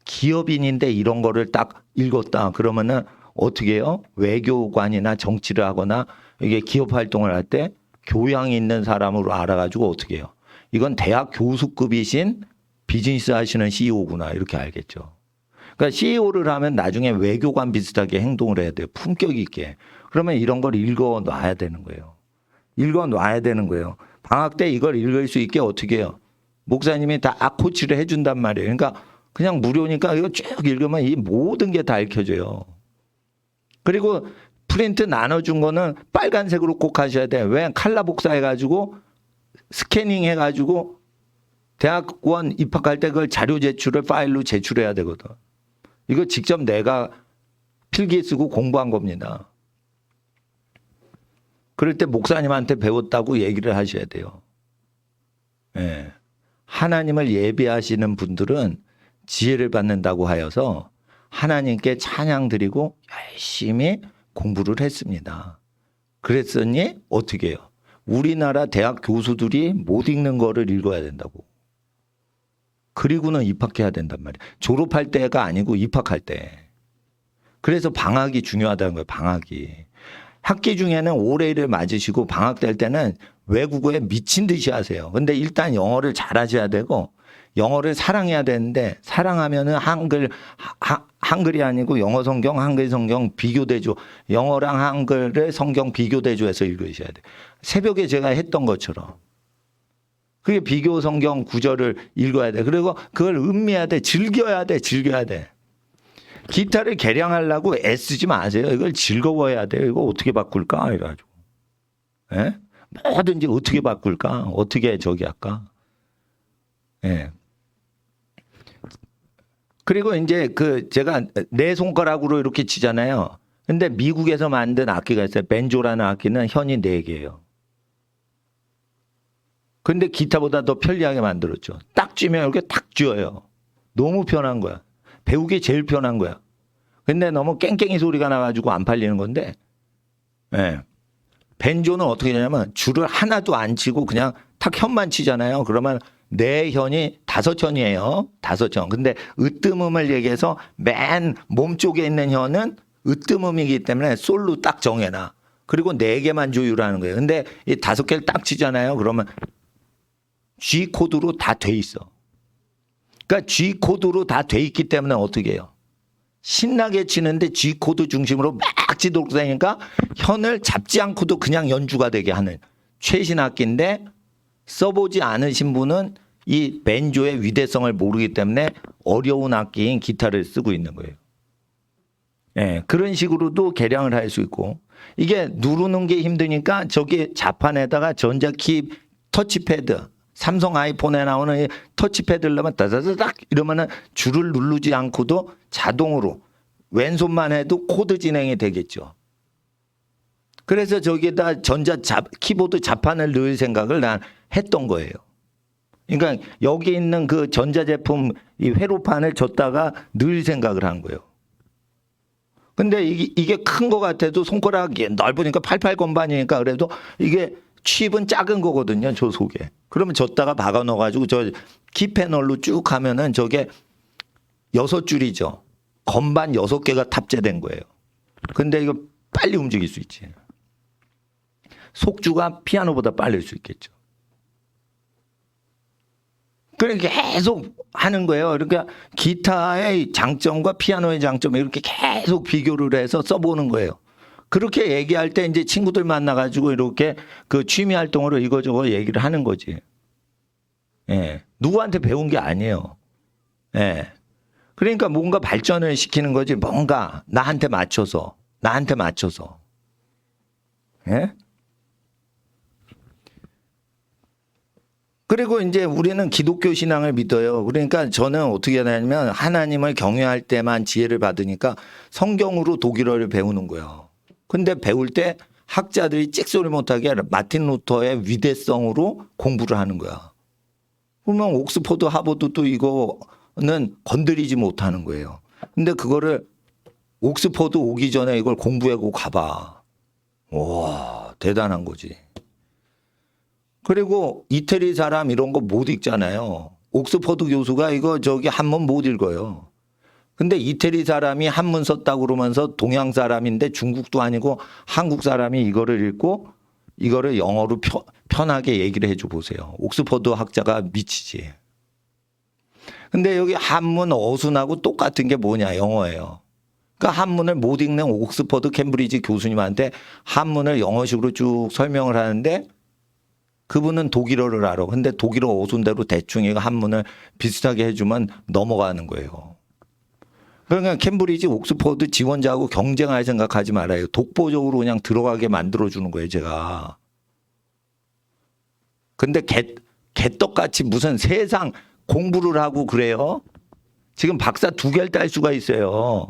기업인인데 이런 거를 딱 읽었다. 그러면은 어떻게 해요? 외교관이나 정치를 하거나 이게 기업 활동을 할 때 교양이 있는 사람으로 알아가지고 어떻게 해요? 이건 대학 교수급이신 비즈니스 하시는 CEO구나 이렇게 알겠죠. 그러니까 CEO를 하면 나중에 외교관 비슷하게 행동을 해야 돼요. 품격 있게. 그러면 이런 걸 읽어놔야 되는 거예요. 읽어놔야 되는 거예요. 방학 때 이걸 읽을 수 있게 어떻게 해요? 목사님이 다 코치를 해준단 말이에요. 그러니까 그냥 무료니까 이거 쭉 읽으면 이 모든 게 다 읽혀져요. 그리고 프린트 나눠준 거는 빨간색으로 꼭 하셔야 돼요. 왜? 칼라 복사해가지고 스캐닝 해가지고 대학원 입학할 때 그걸 자료 제출을 파일로 제출해야 되거든. 이거 직접 내가 필기 쓰고 공부한 겁니다. 그럴 때 목사님한테 배웠다고 얘기를 하셔야 돼요. 예. 하나님을 예배하시는 분들은 지혜를 받는다고 하여서 하나님께 찬양 드리고 열심히 공부를 했습니다. 그랬더니 어떻게 해요? 우리나라 대학 교수들이 못 읽는 거를 읽어야 된다고. 그리고는 입학해야 된단 말이에요. 졸업할 때가 아니고 입학할 때. 그래서 방학이 중요하다는 거예요. 방학이. 학기 중에는 올해를 맞으시고 방학 될 때는 외국어에 미친 듯이 하세요. 근데 일단 영어를 잘하셔야 되고 영어를 사랑해야 되는데 사랑하면은 한글이 아니고 영어 성경, 한글 성경 비교대조, 영어랑 한글의 성경 비교대조해서 읽으셔야 돼. 새벽에 제가 했던 것처럼. 그게 비교 성경 구절을 읽어야 돼. 그리고 그걸 음미해야 돼. 즐겨야 돼. 즐겨야 돼. 기타를 개량하려고 애쓰지 마세요. 이걸 즐거워해야 돼요. 이거 어떻게 바꿀까? 이래가지고. 예? 뭐든지 어떻게 바꿀까? 어떻게 저기 할까? 예. 그리고 이제 제가 네 손가락으로 이렇게 치잖아요. 근데 미국에서 만든 악기가 있어요. 벤조라는 악기는 현이 4개예요. 근데 기타보다 더 편리하게 만들었죠. 딱 쥐면 이렇게 딱 쥐어요. 너무 편한 거야. 배우기 제일 편한 거야. 근데 너무 깽깽이 소리가 나가지고 안 팔리는 건데, 예. 벤조는 어떻게 되냐면 줄을 하나도 안 치고 그냥 탁 현만 치잖아요. 그러면 네 현이 5현이에요. 5현. 근데 으뜸음을 얘기해서 맨 몸쪽에 있는 현은 으뜸음이기 때문에 솔로 딱 정해놔. 그리고 4개만 조율하는 거예요. 근데 이 5개를 딱 치잖아요. 그러면 G 코드로 다 돼 있어. 그러니까 G 코드로 다 돼 있기 때문에 어떻게 해요? 신나게 치는데 G 코드 중심으로 막 치도록 되니까 현을 잡지 않고도 그냥 연주가 되게 하는 최신 악기인데 써보지 않으신 분은 이 벤조의 위대성을 모르기 때문에 어려운 악기인 기타를 쓰고 있는 거예요. 예, 그런 식으로도 개량을 할 수 있고 이게 누르는 게 힘드니까 저기 자판에다가 전자키 터치패드 삼성 아이폰에 나오는 터치패드를 넣으면 따다다닥 이러면은 줄을 누르지 않고도 자동으로 왼손만 해도 코드 진행이 되겠죠. 그래서 저기에다 키보드 자판을 넣을 생각을 난 했던 거예요. 그러니까 여기 있는 그 전자제품 이 회로판을 줬다가 넣을 생각을 한 거예요. 근데 이게 큰 거 같아도 손가락이 넓으니까 88 건반이니까 그래도 이게 칩은 작은 거거든요. 저 속에. 그러면 줬다가 박아 넣어가지고 저 키 패널로 쭉 하면은 저게 6줄이죠. 건반 6개가 탑재된 거예요. 근데 이거 빨리 움직일 수 있지. 속주가 피아노보다 빠를 수 있겠죠. 그렇게 계속 하는 거예요. 그러니까 기타의 장점과 피아노의 장점을 이렇게 계속 비교를 해서 써보는 거예요. 그렇게 얘기할 때 이제 친구들 만나가지고 이렇게 그 취미 활동으로 이거저거 얘기를 하는 거지. 예. 누구한테 배운 게 아니에요. 예. 그러니까 뭔가 발전을 시키는 거지. 뭔가 나한테 맞춰서. 예? 그리고 이제 우리는 기독교 신앙을 믿어요. 그러니까 저는 어떻게 하냐면 하나님을 경외할 때만 지혜를 받으니까 성경으로 독일어를 배우는 거예요. 근데 배울 때 학자들이 찍소리 못하게 마틴 루터의 위대성으로 공부를 하는 거야. 그러면 옥스퍼드 하버드도 이거는 건드리지 못하는 거예요. 근데 그거를 옥스퍼드 오기 전에 이걸 공부하고 가봐. 와, 대단한 거지. 그리고 이태리 사람 이런 거 못 읽잖아요. 옥스퍼드 교수가 이거 저기 한문 못 읽어요. 근데 이태리 사람이 한문 썼다고 그러면서 동양 사람인데 중국도 아니고 한국 사람이 이거를 읽고 이거를 영어로 편하게 얘기를 해줘 보세요. 옥스퍼드 학자가 미치지. 근데 여기 한문 어순하고 똑같은 게 뭐냐, 영어예요. 그러니까 한문을 못 읽는 옥스퍼드 캠브리지 교수님한테 한문을 영어식으로 쭉 설명을 하는데 그분은 독일어를 알아. 근데 독일어 어순대로 대충 이거 한문을 비슷하게 해주면 넘어가는 거예요. 그러니까 캠브리지 옥스퍼드 지원자하고 경쟁할 생각하지 말아요. 독보적으로 그냥 들어가게 만들어주는 거예요, 제가. 근데 개떡같이 무슨 세상 공부를 하고 그래요? 지금 박사 2개를 딸 수가 있어요.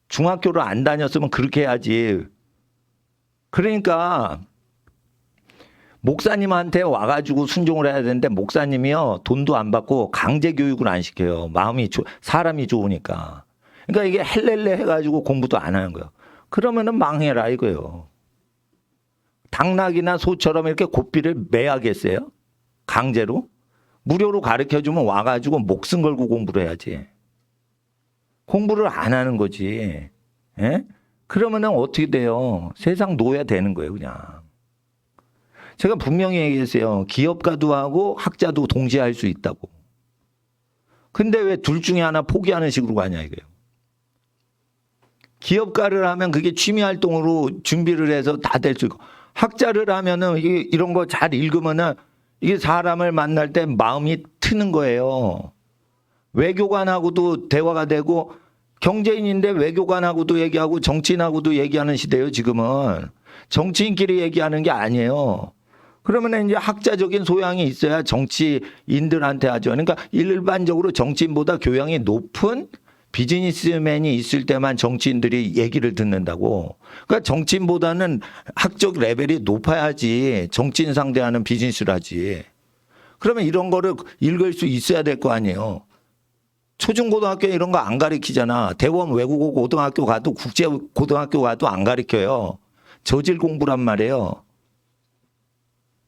중학교를 안 다녔으면 그렇게 해야지. 그러니까 목사님한테 와가지고 순종을 해야 되는데 목사님이요 돈도 안 받고 강제 교육을 안 시켜요. 사람이 좋으니까. 그러니까 이게 헬렐레 해가지고 공부도 안 하는 거예요. 그러면은 망해라 이거예요. 당나귀나 소처럼 이렇게 고삐를 매야겠어요? 강제로? 무료로 가르쳐주면 와가지고 목숨 걸고 공부를 해야지. 공부를 안 하는 거지. 예? 그러면은 어떻게 돼요? 세상 놓여야 되는 거예요, 그냥. 제가 분명히 얘기했어요. 기업가도 하고 학자도 동시에 할 수 있다고. 근데 왜 둘 중에 하나 포기하는 식으로 가냐 이거예요. 기업가를 하면 그게 취미 활동으로 준비를 해서 다 될 수 있고, 학자를 하면은 이런 거 잘 읽으면은 이게 사람을 만날 때 마음이 트는 거예요. 외교관하고도 대화가 되고, 경제인인데 외교관하고도 얘기하고 정치인하고도 얘기하는 시대예요, 지금은. 정치인끼리 얘기하는 게 아니에요. 그러면 이제 학자적인 소양이 있어야 정치인들한테 하죠. 그러니까 일반적으로 정치인보다 교양이 높은 비즈니스맨이 있을 때만 정치인들이 얘기를 듣는다고. 그러니까 정치인보다는 학적 레벨이 높아야지 정치인 상대하는 비즈니스를 하지. 그러면 이런 거를 읽을 수 있어야 될 거 아니에요. 초중고등학교 이런 거 안 가르치잖아. 대원 외국어 고등학교 가도 국제 고등학교 가도 안 가르쳐요. 저질 공부란 말이에요.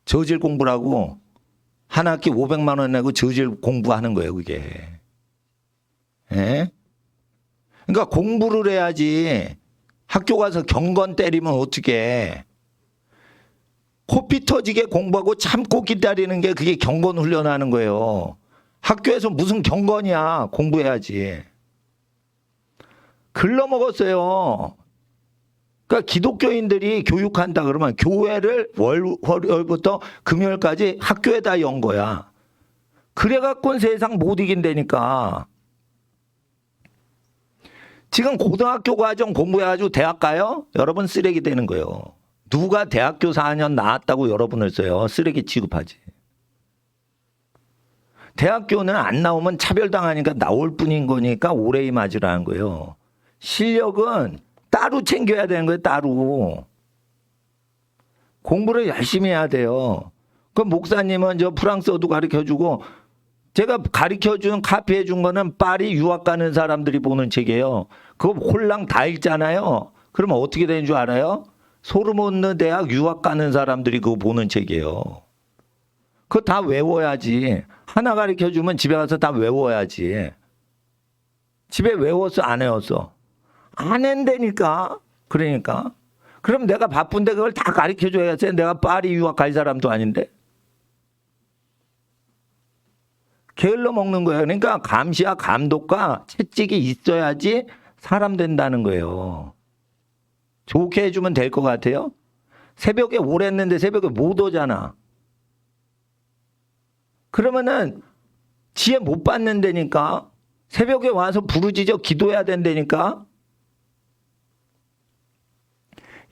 저질 공부라고 한 학기 500만 원 내고 저질 공부하는 거예요, 그게. 예? 그러니까 공부를 해야지. 학교 가서 경건 때리면 어떻게? 코피 터지게 공부하고 참고 기다리는 게 그게 경건 훈련하는 거예요. 학교에서 무슨 경건이야. 공부해야지. 글러먹었어요. 그러니까 기독교인들이 교육한다 그러면 교회를 월요일부터 금요일까지 학교에다 연 거야. 그래갖고는 세상 못 이긴다니까. 지금 고등학교 과정 공부해가지고 대학 가요? 여러분 쓰레기 되는 거예요. 누가 대학교 4년 나왔다고 여러분을 써요? 쓰레기 취급하지. 대학교는 안 나오면 차별당하니까 나올 뿐인 거니까 오래 맞으라는 거예요. 실력은 따로 챙겨야 되는 거예요. 따로. 공부를 열심히 해야 돼요. 그 목사님은 저 프랑스어도 가르쳐주고, 제가 가르쳐준 카피해준 거는 파리 유학 가는 사람들이 보는 책이에요. 그거 홀랑 다 읽잖아요. 그러면 어떻게 되는 줄 알아요? 소르몬느 대학 유학 가는 사람들이 그거 보는 책이에요. 그거 다 외워야지. 하나 가르쳐주면 집에 가서 다 외워야지. 집에 외웠어 안 외웠어? 안 한다니까. 그러니까. 그럼 내가 바쁜데 그걸 다 가르쳐줘야지. 내가 파리 유학 갈 사람도 아닌데. 게을러 먹는 거예요. 그러니까 감시와 감독과 채찍이 있어야지 사람 된다는 거예요. 좋게 해주면 될 것 같아요? 새벽에 오랬는데 새벽에 못 오잖아. 그러면은 지혜 못 받는다니까. 새벽에 와서 부르짖어 기도해야 된다니까.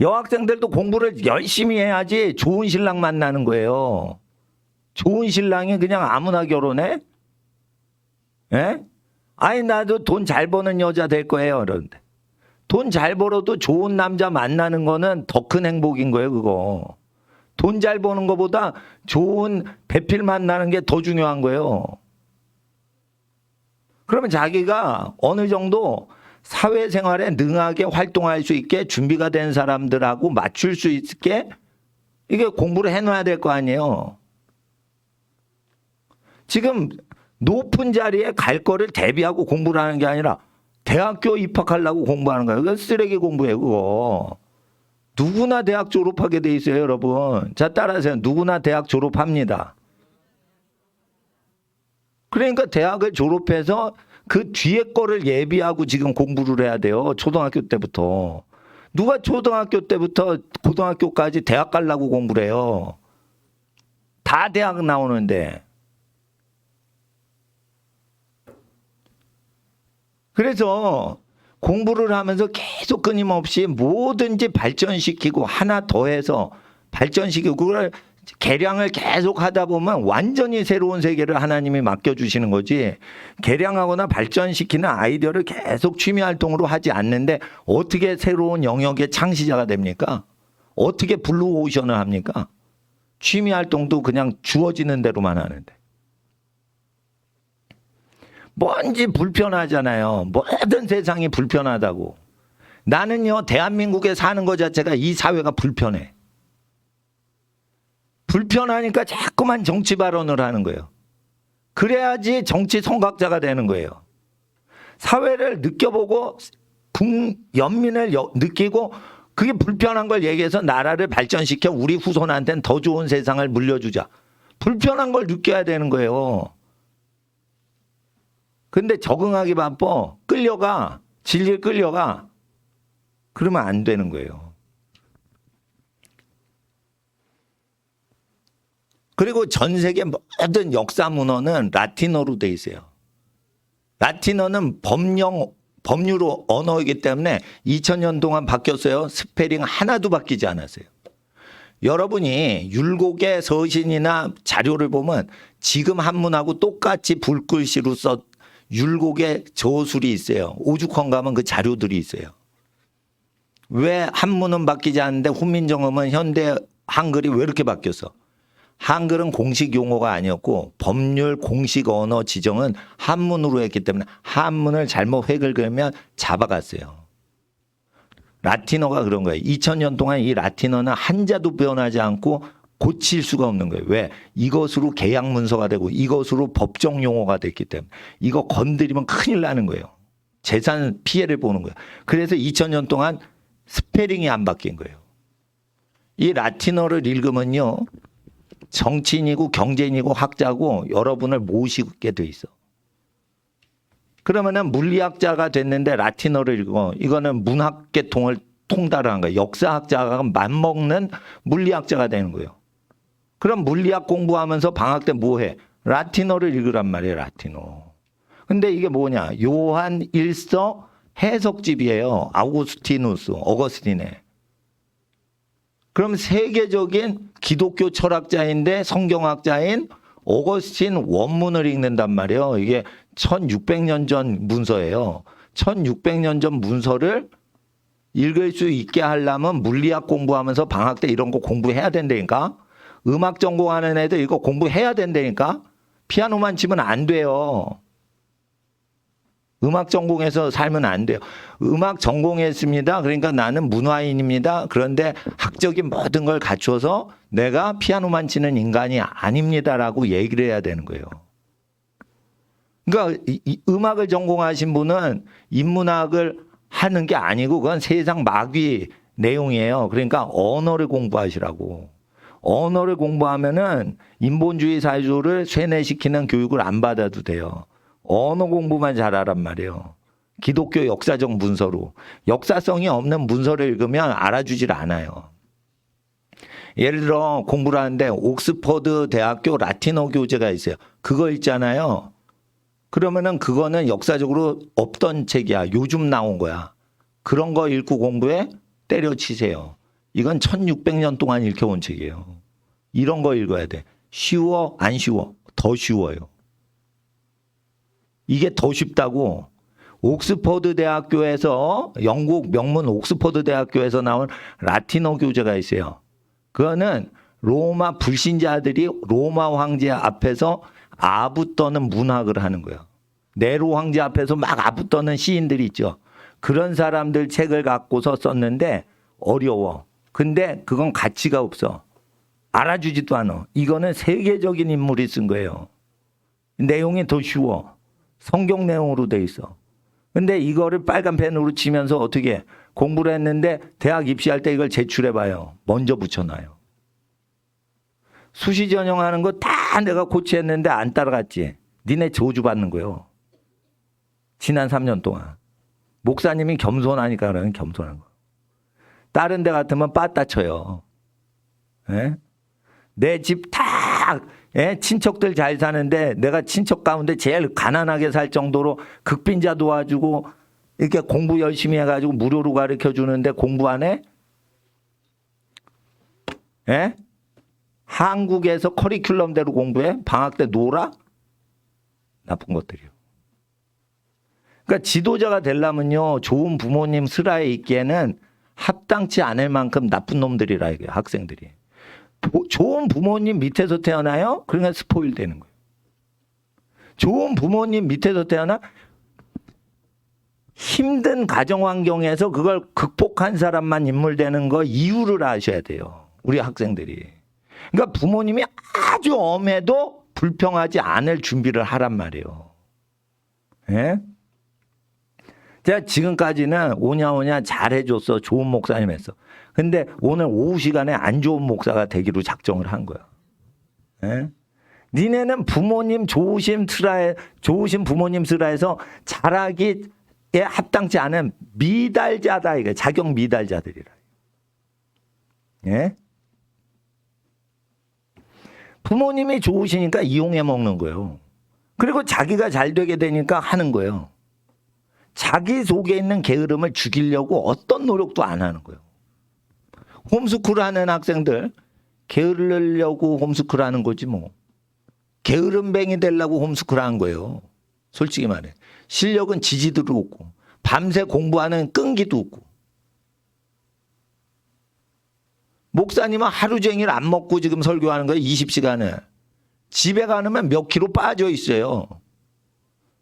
여학생들도 공부를 열심히 해야지 좋은 신랑 만나는 거예요. 좋은 신랑이 그냥 아무나 결혼해? 예? 아니 나도 돈 잘 버는 여자 될 거예요. 그런데 돈 잘 벌어도 좋은 남자 만나는 거는 더 큰 행복인 거예요. 그거. 돈 잘 버는 것보다 좋은 배필 만나는 게 더 중요한 거예요. 그러면 자기가 어느 정도 사회생활에 능하게 활동할 수 있게 준비가 된 사람들하고 맞출 수 있게 이게 공부를 해놔야 될 거 아니에요. 지금 높은 자리에 갈 거를 대비하고 공부를 하는 게 아니라 대학교 입학하려고 공부하는 거예요. 그건 쓰레기 공부예요, 그거. 누구나 대학 졸업하게 돼 있어요, 여러분. 자, 따라하세요. 누구나 대학 졸업합니다. 그러니까 대학을 졸업해서 그 뒤에 거를 예비하고 지금 공부를 해야 돼요. 초등학교 때부터. 누가 초등학교 때부터 고등학교까지 대학 가려고 공부를 해요. 다 대학 나오는데. 그래서 공부를 하면서 계속 끊임없이 뭐든지 발전시키고 하나 더해서 발전시키고 그걸 개량을 계속 하다 보면 완전히 새로운 세계를 하나님이 맡겨주시는 거지. 개량하거나 발전시키는 아이디어를 계속 취미활동으로 하지 않는데 어떻게 새로운 영역의 창시자가 됩니까? 어떻게 블루오션을 합니까? 취미활동도 그냥 주어지는 대로만 하는데. 뭔지 불편하잖아요. 모든 세상이 불편하다고. 나는요, 대한민국에 사는 것 자체가 이 사회가 불편해. 불편하니까 자꾸만 정치 발언을 하는 거예요. 그래야지 정치 선각자가 되는 거예요. 사회를 느껴보고 연민을 느끼고 그게 불편한 걸 얘기해서 나라를 발전시켜 우리 후손한테는 더 좋은 세상을 물려주자. 불편한 걸 느껴야 되는 거예요. 근데 적응하기 바빠. 끌려가. 질질 끌려가. 그러면 안 되는 거예요. 그리고 전 세계 모든 역사 문헌은 라틴어로 돼 있어요. 라틴어는 법률 언어이기 때문에 2000년 동안 바뀌었어요. 스페링 하나도 바뀌지 않았어요. 여러분이 율곡의 서신이나 자료를 보면 지금 한문하고 똑같이 붉글씨로 써 율곡의 저술이 있어요. 오죽헌 가면 그 자료들이 있어요. 왜 한문은 바뀌지 않는데 훈민정음은 현대 한글이 왜 이렇게 바뀌었어? 한글은 공식 용어가 아니었고 법률 공식 언어 지정은 한문으로 했기 때문에 한문을 잘못 획을 그으면 잡아갔어요. 라틴어가 그런 거예요. 2000년 동안 이 라틴어는 한자도 변하지 않고 고칠 수가 없는 거예요. 왜? 이것으로 계약 문서가 되고 이것으로 법정 용어가 됐기 때문에 이거 건드리면 큰일 나는 거예요. 재산 피해를 보는 거예요. 그래서 2000년 동안 스페링이 안 바뀐 거예요. 이 라틴어를 읽으면요. 정치인이고 경제인이고 학자고 여러분을 모시게 돼 있어. 그러면은 물리학자가 됐는데 라틴어를 읽어. 이거는 문학계통을 통달한 거예요. 역사학자가 맞먹는 물리학자가 되는 거예요. 그럼 물리학 공부하면서 방학 때 뭐 해? 라틴어를 읽으란 말이에요. 라틴어. 근데 이게 뭐냐? 요한 1서 해석집이에요. 아우구스티누스, 어거스틴의. 그럼 세계적인 기독교 철학자인데 성경학자인 어거스틴 원문을 읽는단 말이에요. 이게 1600년 전 문서예요. 1600년 전 문서를 읽을 수 있게 하려면 물리학 공부하면서 방학 때 이런 거 공부해야 된다니까. 음악 전공하는 애들 이거 공부해야 된다니까. 피아노만 치면 안 돼요. 음악 전공해서 살면 안 돼요. 음악 전공했습니다. 그러니까 나는 문화인입니다. 그런데 학적인 모든 걸 갖춰서 내가 피아노만 치는 인간이 아닙니다라고 얘기를 해야 되는 거예요. 그러니까 이 음악을 전공하신 분은 인문학을 하는 게 아니고 그건 세상 마귀 내용이에요. 그러니까 언어를 공부하시라고. 언어를 공부하면은 인본주의 사회주의를 쇠뇌시키는 교육을 안 받아도 돼요. 언어 공부만 잘하란 말이에요. 기독교 역사적 문서로. 역사성이 없는 문서를 읽으면 알아주질 않아요. 예를 들어 공부를 하는데 옥스퍼드 대학교 라틴어 교재가 있어요. 그거 읽잖아요. 그러면은 그거는 역사적으로 없던 책이야. 요즘 나온 거야. 그런 거 읽고 공부해? 때려치세요. 이건 1600년 동안 읽혀온 책이에요. 이런 거 읽어야 돼. 쉬워? 안 쉬워? 더 쉬워요. 이게 더 쉽다고. 옥스퍼드 대학교에서 영국 명문 옥스퍼드 대학교에서 나온 라틴어 교재가 있어요. 그거는 로마 불신자들이 로마 황제 앞에서 아부 떠는 문학을 하는 거예요. 네로 황제 앞에서 막 아부 떠는 시인들이 있죠. 그런 사람들 책을 갖고서 썼는데 어려워. 근데 그건 가치가 없어. 알아주지도 않아. 이거는 세계적인 인물이 쓴 거예요. 내용이 더 쉬워. 성경 내용으로 돼 있어. 근데 이거를 빨간 펜으로 치면서 어떻게 공부를 했는데 대학 입시할 때 이걸 제출해 봐요. 먼저 붙여놔요. 수시 전형하는 거 다 내가 코치했는데 안 따라갔지. 니네 저주 받는 거예요. 지난 3년 동안. 목사님이 겸손하니까 그러는 겸손한 거. 다른 데 같으면 빠따 쳐요. 예? 내 집 다 친척들 잘 사는데 내가 친척 가운데 제일 가난하게 살 정도로 극빈자 도와주고 이렇게 공부 열심히 해가지고 무료로 가르쳐 주는데 공부 안 해? 예? 한국에서 커리큘럼대로 공부해? 방학 때 놀아? 나쁜 것들이요. 그러니까 지도자가 되려면요, 좋은 부모님 슬하에 있기에는 합당치 않을 만큼 나쁜 놈들이라 이게 학생들이. 좋은 부모님 밑에서 태어나요? 그러니까 스포일 되는 거예요. 좋은 부모님 밑에서 태어나 힘든 가정 환경에서 그걸 극복한 사람만 인물 되는 거 이유를 아셔야 돼요. 우리 학생들이. 그러니까 부모님이 아주 엄해도 불평하지 않을 준비를 하란 말이에요. 예? 제가 지금까지는 오냐오냐 잘해줬어. 좋은 목사님 했어. 근데 오늘 오후 시간에 안 좋은 목사가 되기로 작정을 한 거야. 예? 니네는 부모님 좋으신 부모님 슬하에서 자라기에 합당치 않은 미달자다. 이거 자격 미달자들이라. 예? 부모님이 좋으시니까 이용해 먹는 거예요. 그리고 자기가 잘 되게 되니까 하는 거예요. 자기 속에 있는 게으름을 죽이려고 어떤 노력도 안 하는 거예요. 홈스쿨 하는 학생들 게으르려고 홈스쿨 하는 거지 뭐. 게으름뱅이 되려고 홈스쿨 하는 거예요. 솔직히 말해. 실력은 지지도 없고 밤새 공부하는 끈기도 없고. 목사님은 하루 종일 안 먹고 지금 설교하는 거예요. 20시간을. 집에 가면 몇 킬로 빠져 있어요.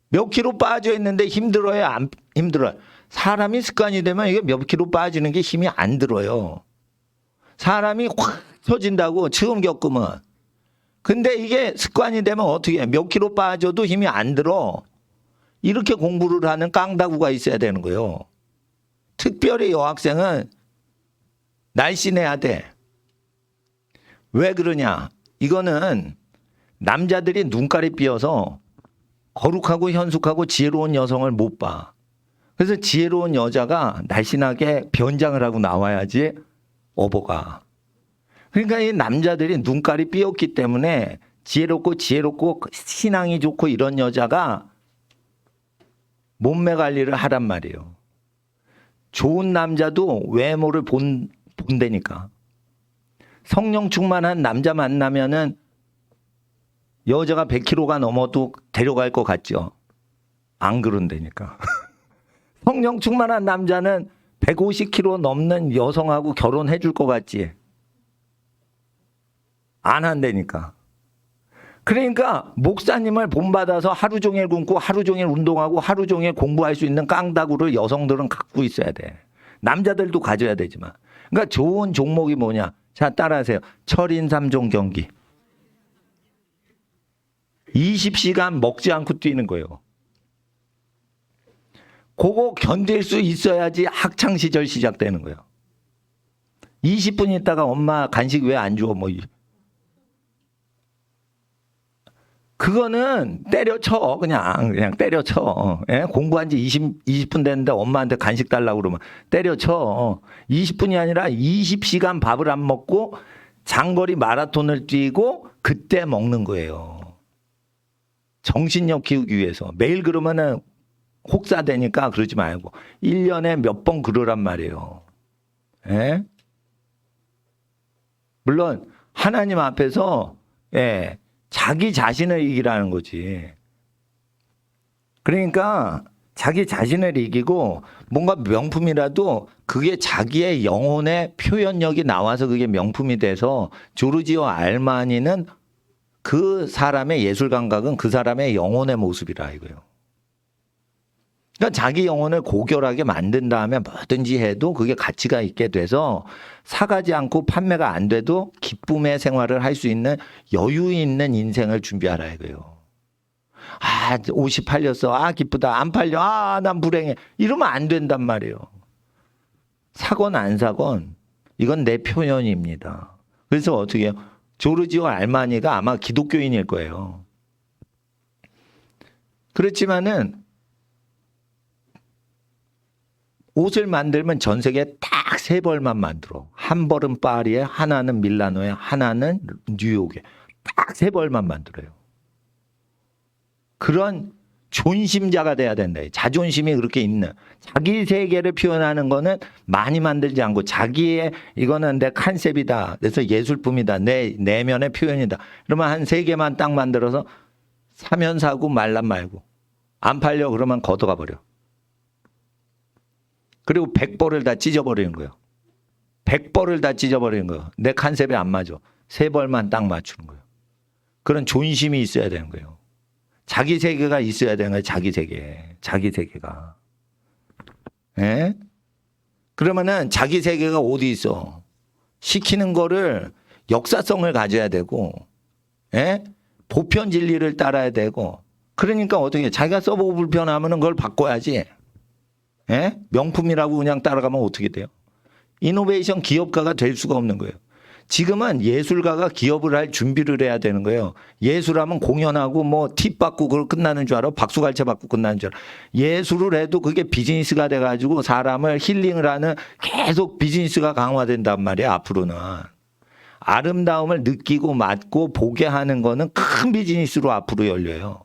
몇 킬로 빠져 있는데 힘들어요? 안 힘들어요? 사람이 습관이 되면 이게 몇 킬로 빠지는 게 힘이 안 들어요. 사람이 확 처진다고 처음 겪으면. 근데 이게 습관이 되면 어떻게 해? 몇 킬로 빠져도 힘이 안 들어. 이렇게 공부를 하는 깡다구가 있어야 되는 거예요. 특별히 여학생은 날씬해야 돼. 왜 그러냐? 이거는 남자들이 눈깔이 삐어서 거룩하고 현숙하고 지혜로운 여성을 못 봐. 그래서 지혜로운 여자가 날씬하게 변장을 하고 나와야지 어버가. 그러니까 이 남자들이 눈깔이 삐었기 때문에 지혜롭고 신앙이 좋고 이런 여자가 몸매 관리를 하란 말이에요. 좋은 남자도 외모를 본다니까. 성령 충만한 남자 만나면은 여자가 100kg가 넘어도 데려갈 것 같죠? 안 그런다니까. 성령 충만한 남자는 150kg 넘는 여성하고 결혼해 줄 것 같지? 안 한다니까. 그러니까 목사님을 본받아서 하루 종일 굶고 하루 종일 운동하고 하루 종일 공부할 수 있는 깡다구를 여성들은 갖고 있어야 돼. 남자들도 가져야 되지만. 그러니까 좋은 종목이 뭐냐? 자, 따라하세요. 철인 3종 경기. 20시간 먹지 않고 뛰는 거예요. 그거 견딜 수 있어야지 학창시절 시작되는 거예요. 20분 있다가 엄마 간식 왜 안 줘? 뭐. 그거는 때려쳐. 그냥 때려쳐. 예? 공부한 지 20분 됐는데 엄마한테 간식 달라고 그러면 때려쳐. 20분이 아니라 20시간 밥을 안 먹고 장거리 마라톤을 뛰고 그때 먹는 거예요. 정신력 키우기 위해서. 매일 그러면은 혹사되니까 그러지 말고 1년에 몇 번 그러란 말이에요. 예? 물론 하나님 앞에서 예, 자기 자신을 이기라는 거지. 그러니까 자기 자신을 이기고 뭔가 명품이라도 그게 자기의 영혼의 표현력이 나와서 그게 명품이 돼서 조르지오 알마니는 그 사람의 예술 감각은 그 사람의 영혼의 모습이라 이거예요. 그러니까 자기 영혼을 고결하게 만든 다음에 뭐든지 해도 그게 가치가 있게 돼서 사가지 않고 판매가 안 돼도 기쁨의 생활을 할 수 있는 여유 있는 인생을 준비하라 이거예요. 아, 옷이 팔렸어. 아, 기쁘다. 안 팔려. 아, 난 불행해. 이러면 안 된단 말이에요. 사건 안 사건 이건 내 표현입니다. 그래서 어떻게 해요? 조르지오 알마니가 아마 기독교인일 거예요. 그렇지만은 옷을 만들면 전 세계에 딱 3벌만 만들어. 한 벌은 파리에, 하나는 밀라노에, 하나는 뉴욕에. 딱 3벌만 만들어요. 그런 존심자가 돼야 된다. 자존심이 그렇게 있는. 자기 세계를 표현하는 거는 많이 만들지 않고 자기의 이거는 내 컨셉이다. 그래서 예술품이다. 내 내면의 표현이다. 그러면 한 3개만 딱 만들어서 사면 사고 말란 말고. 안 팔려 그러면 걷어가 버려. 그리고 100벌을 다 찢어버리는 거예요. 100벌을 다 찢어버리는 거예요. 내 컨셉에 안 맞아. 3벌만 딱 맞추는 거예요. 그런 존심이 있어야 되는 거예요. 자기 세계가 있어야 되는 거예요. 자기 세계. 자기 세계가. 예? 그러면은 자기 세계가 어디 있어? 시키는 거를 역사성을 가져야 되고, 예? 보편 진리를 따라야 되고, 그러니까 어떻게 자기가 써보고 불편하면은 그걸 바꿔야지. 예? 명품이라고 그냥 따라가면 어떻게 돼요? 이노베이션 기업가가 될 수가 없는 거예요. 지금은 예술가가 기업을 할 준비를 해야 되는 거예요. 예술하면 공연하고 뭐 팁 받고 그걸 끝나는 줄 알아? 박수갈채 받고 끝나는 줄 알아? 예술을 해도 그게 비즈니스가 돼가지고 사람을 힐링을 하는 계속 비즈니스가 강화된단 말이야, 앞으로는. 아름다움을 느끼고 맡고 보게 하는 거는 큰 비즈니스로 앞으로 열려요.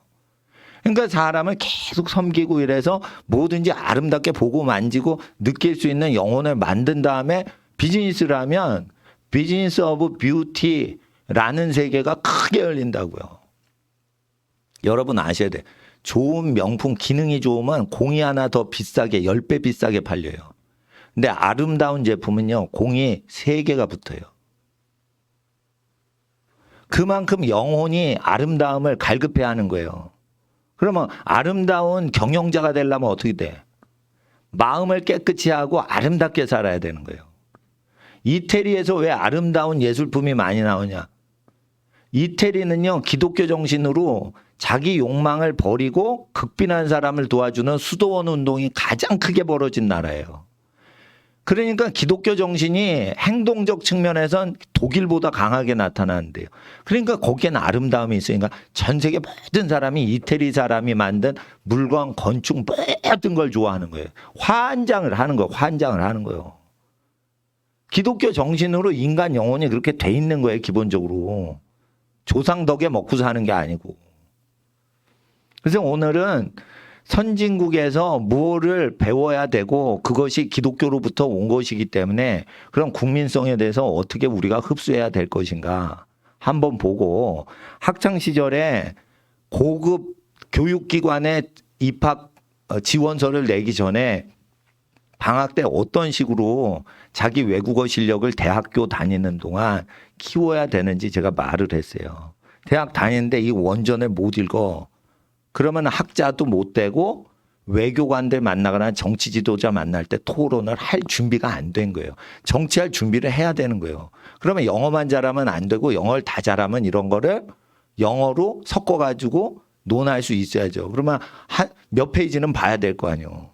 그러니까 사람을 계속 섬기고 이래서 뭐든지 아름답게 보고 만지고 느낄 수 있는 영혼을 만든 다음에 비즈니스를 하면 비즈니스 오브 뷰티라는 세계가 크게 열린다고요. 여러분 아셔야 돼. 좋은 명품 기능이 좋으면 공이 하나 더 비싸게 10배 비싸게 팔려요. 근데 아름다운 제품은요. 공이 3개가 붙어요. 그만큼 영혼이 아름다움을 갈급해 하는 거예요. 그러면 아름다운 경영자가 되려면 어떻게 돼? 마음을 깨끗이 하고 아름답게 살아야 되는 거예요. 이태리에서 왜 아름다운 예술품이 많이 나오냐? 이태리는요, 기독교 정신으로 자기 욕망을 버리고 극빈한 사람을 도와주는 수도원 운동이 가장 크게 벌어진 나라예요. 그러니까 기독교 정신이 행동적 측면에선 독일보다 강하게 나타나는데요. 그러니까 거기에는 아름다움이 있으니까 전 세계 모든 사람이 이태리 사람이 만든 물건, 건축 모든 걸 좋아하는 거예요. 환장을 하는 거예요. 환장을 하는 거예요. 기독교 정신으로 인간 영혼이 그렇게 돼 있는 거예요. 기본적으로. 조상 덕에 먹고 사는 게 아니고. 그래서 오늘은 선진국에서 무엇을 배워야 되고 그것이 기독교로부터 온 것이기 때문에 그런 국민성에 대해서 어떻게 우리가 흡수해야 될 것인가 한번 보고 학창 시절에 고급 교육기관에 입학 지원서를 내기 전에 방학 때 어떤 식으로 자기 외국어 실력을 대학교 다니는 동안 키워야 되는지 제가 말을 했어요. 대학 다니는데 이 원전을 못 읽어. 그러면 학자도 못 되고 외교관들 만나거나 정치 지도자 만날 때 토론을 할 준비가 안 된 거예요. 정치할 준비를 해야 되는 거예요. 그러면 영어만 잘하면 안 되고 영어를 다 잘하면 이런 거를 영어로 섞어가지고 논할 수 있어야죠. 그러면 몇 페이지는 봐야 될 거 아니에요.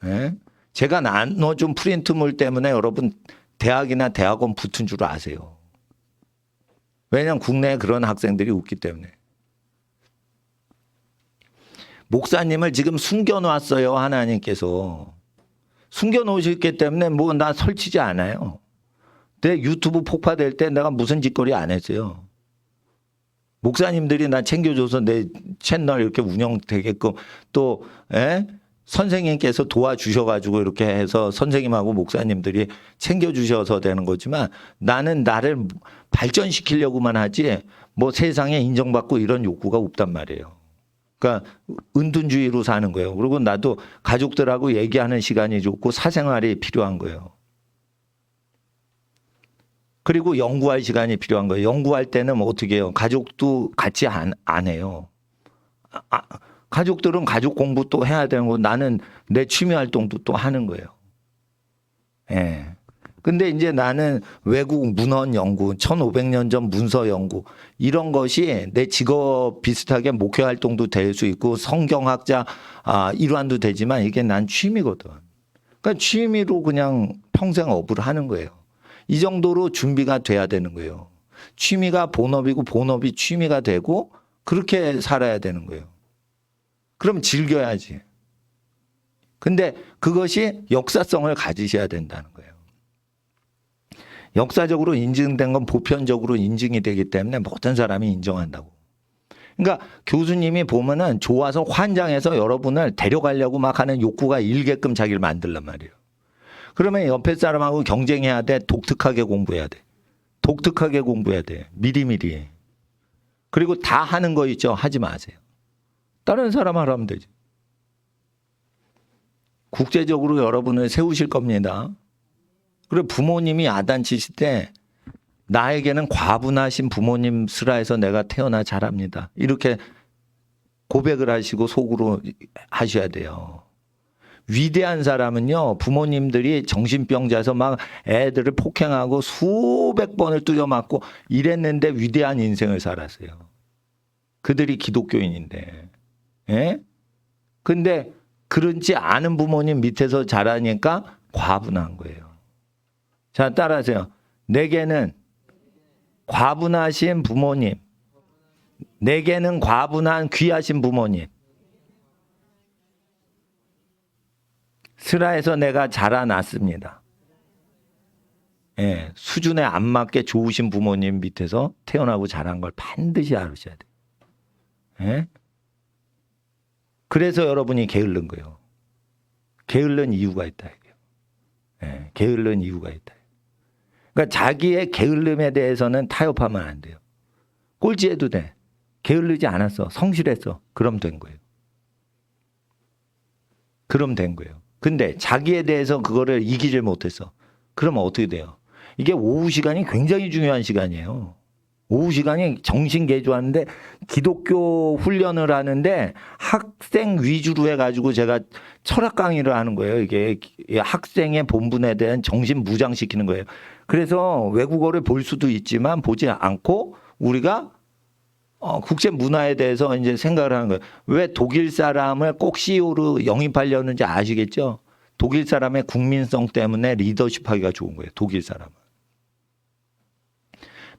예? 제가 나눠준 프린트물 때문에 여러분 대학이나 대학원 붙은 줄 아세요. 왜냐하면 국내에 그런 학생들이 없기 때문에. 목사님을 지금 숨겨놨어요. 하나님께서. 숨겨놓으셨기 때문에 뭐 나 설치지 않아요. 내 유튜브 폭파될 때 내가 무슨 짓거리 안 했어요. 목사님들이 나 챙겨줘서 내 채널 이렇게 운영되게끔 또 선생님께서 도와주셔가지고 이렇게 해서 선생님하고 목사님들이 챙겨주셔서 되는 거지만 나는 나를 발전시키려고만 하지 뭐 세상에 인정받고 이런 욕구가 없단 말이에요. 그러니까 은둔주의로 사는 거예요. 그리고 나도 가족들하고 얘기하는 시간이 좋고 사생활이 필요한 거예요. 그리고 연구할 시간이 필요한 거예요. 연구할 때는 뭐 어떻게 해요? 가족도 같이 안 해요. 가족들은 가족 공부 또 해야 되는 거 나는 내 취미 활동도 또 하는 거예요. 예. 근데 이제 나는 외국 문헌 연구, 1500년 전 문서 연구 이런 것이 내 직업 비슷하게 목회 활동도 될 수 있고 성경학자 일환도 되지만 이게 난 취미거든. 그러니까 취미로 그냥 평생 업을 하는 거예요. 이 정도로 준비가 돼야 되는 거예요. 취미가 본업이고 본업이 취미가 되고 그렇게 살아야 되는 거예요. 그럼 즐겨야지. 근데 그것이 역사성을 가지셔야 된다는 거예요. 역사적으로 인증된 건 보편적으로 인증이 되기 때문에 모든 사람이 인정한다고. 그러니까 교수님이 보면은 좋아서 환장해서 여러분을 데려가려고 막 하는 욕구가 일게끔 자기를 만들란 말이에요. 그러면 옆에 사람하고 경쟁해야 돼. 독특하게 공부해야 돼. 독특하게 공부해야 돼. 미리미리. 그리고 다 하는 거 있죠. 하지 마세요. 다른 사람 하라면 되지. 국제적으로 여러분을 세우실 겁니다. 그리고 부모님이 야단치실 때 나에게는 과분하신 부모님 슬하에서 내가 태어나 잘합니다. 이렇게 고백을 하시고 속으로 하셔야 돼요. 위대한 사람은요, 부모님들이 정신병자서 막 애들을 폭행하고 수백 번을 뚫어맞고 이랬는데 위대한 인생을 살았어요. 그들이 기독교인인데. 예? 근데 그렇지 않은 부모님 밑에서 자라니까 과분한 거예요. 자, 따라하세요. 내게는 과분하신 부모님, 내게는 과분한 귀하신 부모님, 스라에서 내가 자라났습니다. 예, 수준에 안 맞게 좋으신 부모님 밑에서 태어나고 자란 걸 반드시 알으셔야 돼요. 예? 그래서 여러분이 게을른 거예요. 게을른 이유가 있다. 예, 게을른 이유가 있다. 그러니까 자기의 게을름에 대해서는 타협하면 안 돼요. 꼴찌해도 돼. 게을르지 않았어. 성실했어. 그럼 된 거예요. 그럼 된 거예요. 근데 자기에 대해서 그거를 이기질 못했어. 그러면 어떻게 돼요? 이게 오후 시간이 굉장히 중요한 시간이에요. 오후 시간이 정신 개조하는데 기독교 훈련을 하는데 학생 위주로 해가지고 제가 철학 강의를 하는 거예요. 이게 학생의 본분에 대한 정신 무장시키는 거예요. 그래서 외국어를 볼 수도 있지만 보지 않고 우리가 국제 문화에 대해서 이제 생각을 하는 거예요. 왜 독일 사람을 꼭 CEO로 영입하려는지 아시겠죠? 독일 사람의 국민성 때문에 리더십 하기가 좋은 거예요. 독일 사람은.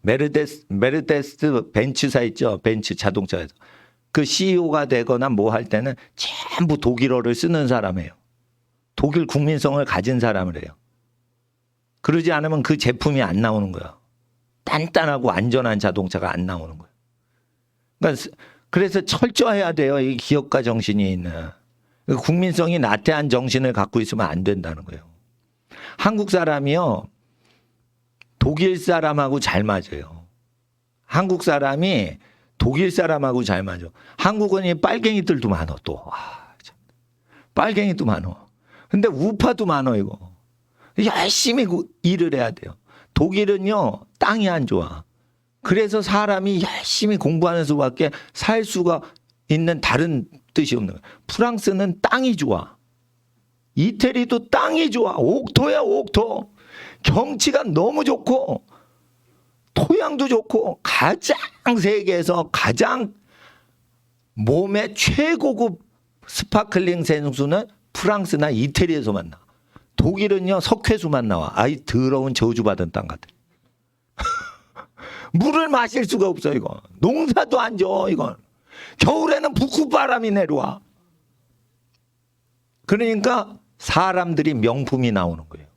메르데스 벤츠사 있죠? 벤츠 자동차에서. 그 CEO가 되거나 뭐 할 때는 전부 독일어를 쓰는 사람이에요. 독일 국민성을 가진 사람을 해요. 그러지 않으면 그 제품이 안 나오는 거야. 단단하고 안전한 자동차가 안 나오는 거예요. 그러니까 그래서 철저해야 돼요. 이 기업가 정신이 있는. 국민성이 나태한 정신을 갖고 있으면 안 된다는 거예요. 한국 사람이요. 독일 사람하고 잘 맞아요. 한국 사람이 독일 사람하고 잘 맞아. 한국은 이 빨갱이들도 많어 또. 빨갱이도 많어. 근데 우파도 많어 이거. 열심히 일을 해야 돼요. 독일은요. 땅이 안 좋아. 그래서 사람이 열심히 공부하는 수밖에 살 수가 있는 다른 뜻이 없는 거예요. 프랑스는 땅이 좋아. 이태리도 땅이 좋아. 옥토야 옥토. 경치가 너무 좋고 토양도 좋고 가장 세계에서 가장 몸에 최고급 스파클링 생수는 프랑스나 이태리에서만 나와. 독일은요 석회수만 나와. 아이 더러운 저주받은 땅 같아. 물을 마실 수가 없어 이거. 농사도 안 져 이건. 겨울에는 북극바람이 내려와. 그러니까 사람들이 명품이 나오는 거예요.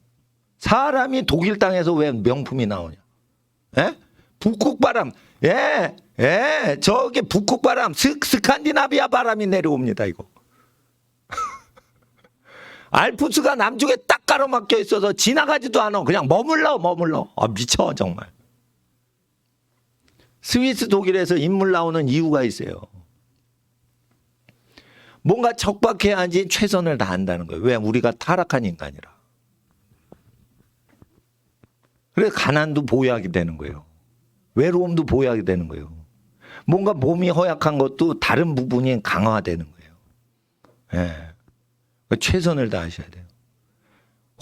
사람이 독일 땅에서 왜 명품이 나오냐? 예? 북극바람. 예. 저기 북극바람, 스칸디나비아 바람이 내려옵니다, 이거. 알프스가 남쪽에 딱 가로막혀 있어서 지나가지도 않아. 그냥 머물러. 미쳐, 정말. 스위스, 독일에서 인물 나오는 이유가 있어요. 뭔가 척박해야지 최선을 다한다는 거예요. 왜? 우리가 타락한 인간이라. 그래서 가난도 보유하게 되는 거예요. 외로움도 보유하게 되는 거예요. 뭔가 몸이 허약한 것도 다른 부분이 강화되는 거예요. 예. 최선을 다하셔야 돼요.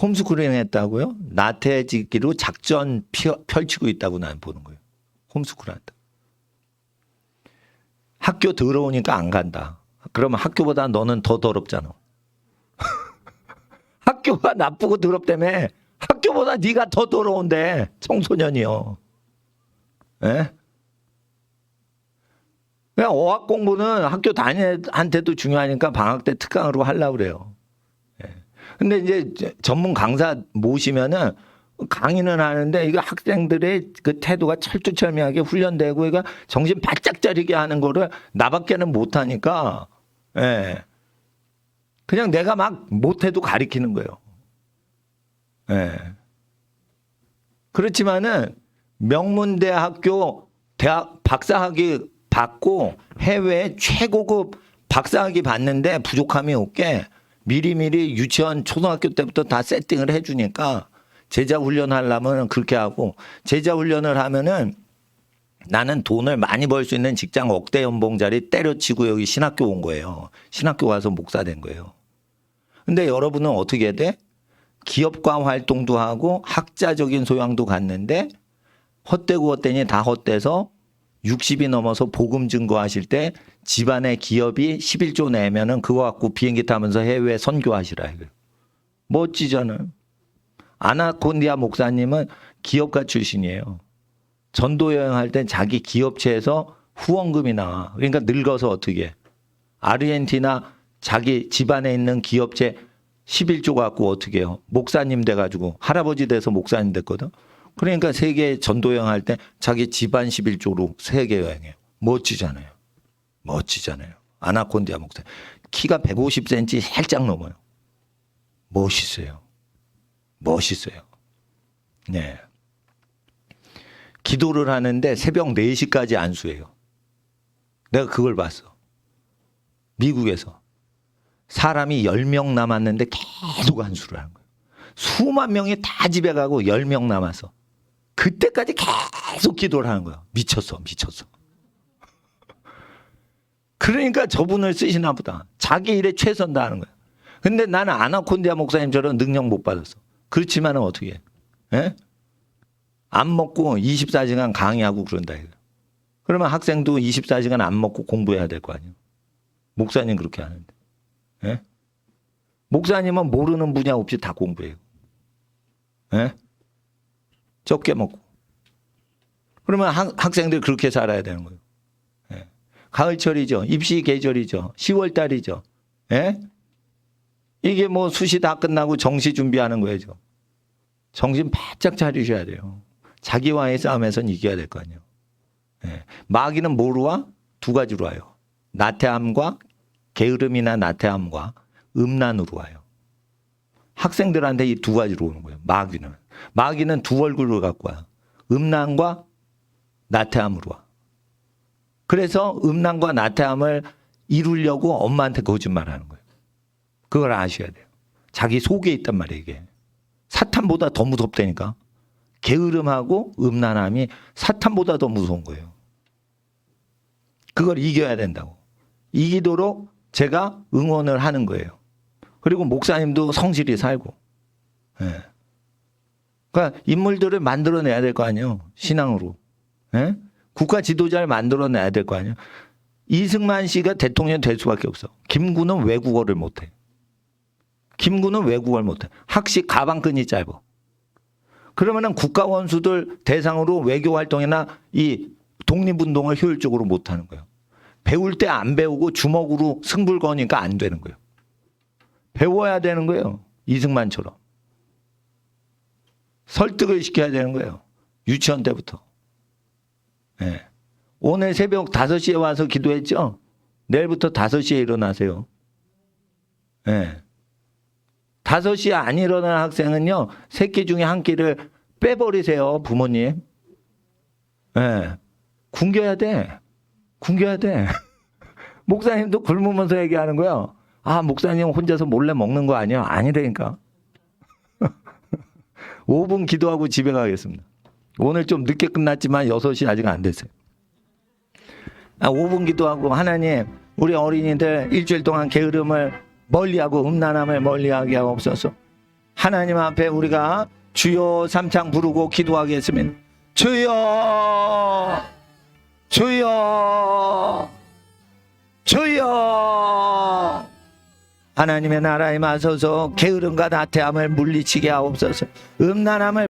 홈스쿨링 했다고요? 나태해지기로 작전 펼치고 있다고 난 보는 거예요. 홈스쿨 한다. 학교 더러우니까 안 간다. 그러면 학교보다 너는 더 더럽잖아. 학교가 나쁘고 더럽다며. 학교보다 네가 더 더러운데 청소년이요. 예? 그냥 어학 공부는 학교 단위한테도 중요하니까 방학 때 특강으로 하려고 그래요. 예. 근데 이제 전문 강사 모시면은 강의는 하는데 이거 학생들의 그 태도가 철두철미하게 훈련되고 이거 정신 바짝 차리게 하는 거를 나밖에는 못하니까 예. 그냥 내가 막 못해도 가리키는 거예요. 예. 그렇지만은 명문대학교 대학 박사학위 받고 해외 최고급 박사학위 받는데 부족함이 없게 미리미리 유치원 초등학교 때부터 다 세팅을 해주니까 제자 훈련하려면 그렇게 하고 제자 훈련을 하면은 나는 돈을 많이 벌 수 있는 직장 억대 연봉자리 때려치고 여기 신학교 온 거예요. 신학교 와서 목사 된 거예요. 근데 여러분은 어떻게 해야 돼? 기업가 활동도 하고 학자적인 소양도 갖는데 헛되고 헛되니 다 헛돼서 60이 넘어서 복음 증거하실 때 집안의 기업이 11조 내면은 그거 갖고 비행기 타면서 해외 선교하시라 이거예요. 멋지잖아요. 아나콘디아 목사님은 기업가 출신이에요. 전도 여행할 땐 자기 기업체에서 후원금이 나와. 그러니까 늙어서 어떻게 해. 아르헨티나 자기 집안에 있는 기업체 11조 갖고 어떻게 해요. 목사님 돼가지고 할아버지 돼서 목사님 됐거든. 그러니까 세계 전도 여행할 때 자기 집안 11조로 세계 여행해요. 멋지잖아요. 멋지잖아요. 아나콘디아 목사. 키가 150cm 살짝 넘어요. 멋있어요. 멋있어요. 네. 기도를 하는데 새벽 4시까지 안수해요. 내가 그걸 봤어. 미국에서. 사람이 10명 남았는데 계속 안수를 하는 거예요. 수만 명이 다 집에 가고 10명 남아서. 그때까지 계속 기도를 하는 거예요. 미쳤어. 그러니까 저분을 쓰시나 보다. 자기 일에 최선 다하는 거예요. 근데 나는 아나콘디아 목사님처럼 능력 못 받았어. 그렇지만 어떻게 해? 에? 안 먹고 24시간 강의하고 그런다. 그러면 학생도 24시간 안 먹고 공부해야 될 거 아니에요. 목사님 그렇게 하는데. 에? 목사님은 모르는 분야 없이 다 공부해요. 에? 적게 먹고. 그러면 학생들 그렇게 살아야 되는 거예요. 에? 가을철이죠. 입시 계절이죠. 10월 달이죠. 에? 이게 뭐 수시 다 끝나고 정시 준비하는 거예요. 정신 바짝 차리셔야 돼요. 자기와의 싸움에선 이겨야 될 거 아니에요. 예. 마귀는 뭐로 와? 두 가지로 와요. 나태함과 게으름이나 나태함과 음란으로 와요. 학생들한테 이 두 가지로 오는 거예요. 마귀는 두 얼굴을 갖고 와요. 음란과 나태함으로 와. 그래서 음란과 나태함을 이루려고 엄마한테 거짓말하는 거예요. 그걸 아셔야 돼요. 자기 속에 있단 말이에요. 이게. 사탄보다 더 무섭다니까. 게으름하고 음란함이 사탄보다 더 무서운 거예요. 그걸 이겨야 된다고. 이기도록 제가 응원을 하는 거예요. 그리고 목사님도 성실히 살고. 예. 그러니까 인물들을 만들어내야 될 거 아니에요. 신앙으로. 예? 국가 지도자를 만들어내야 될 거 아니에요. 이승만 씨가 대통령 될 수밖에 없어. 김구는 외국어를 못해. 학식 가방끈이 짧아. 그러면은 국가 원수들 대상으로 외교 활동이나 이 독립운동을 효율적으로 못 하는 거예요. 배울 때 안 배우고 주먹으로 승불 거니까 안 되는 거예요. 배워야 되는 거예요. 이승만처럼. 설득을 시켜야 되는 거예요. 유치원 때부터. 네. 오늘 새벽 5시에 와서 기도했죠? 내일부터 5시에 일어나세요. 네. 5시에 안 일어나는 학생은요, 새끼 중에 한 끼를 빼버리세요, 부모님. 네. 굶겨야 돼. 목사님도 굶으면서 얘기하는 거예요. 아, 목사님 혼자서 몰래 먹는 거 아니야? 아니라니까. 5분 기도하고 집에 가겠습니다. 오늘 좀 늦게 끝났지만 6시 아직 안 됐어요. 5분 기도하고 하나님, 우리 어린이들 일주일 동안 게으름을 멀리하고 음란함을 멀리하게 하옵소서. 하나님 앞에 우리가 주여 삼창 부르고 기도하겠습니다. 주여, 주여, 주여. 하나님의 나라에 마소서 게으름과 나태함을 물리치게 하옵소서. 음란함을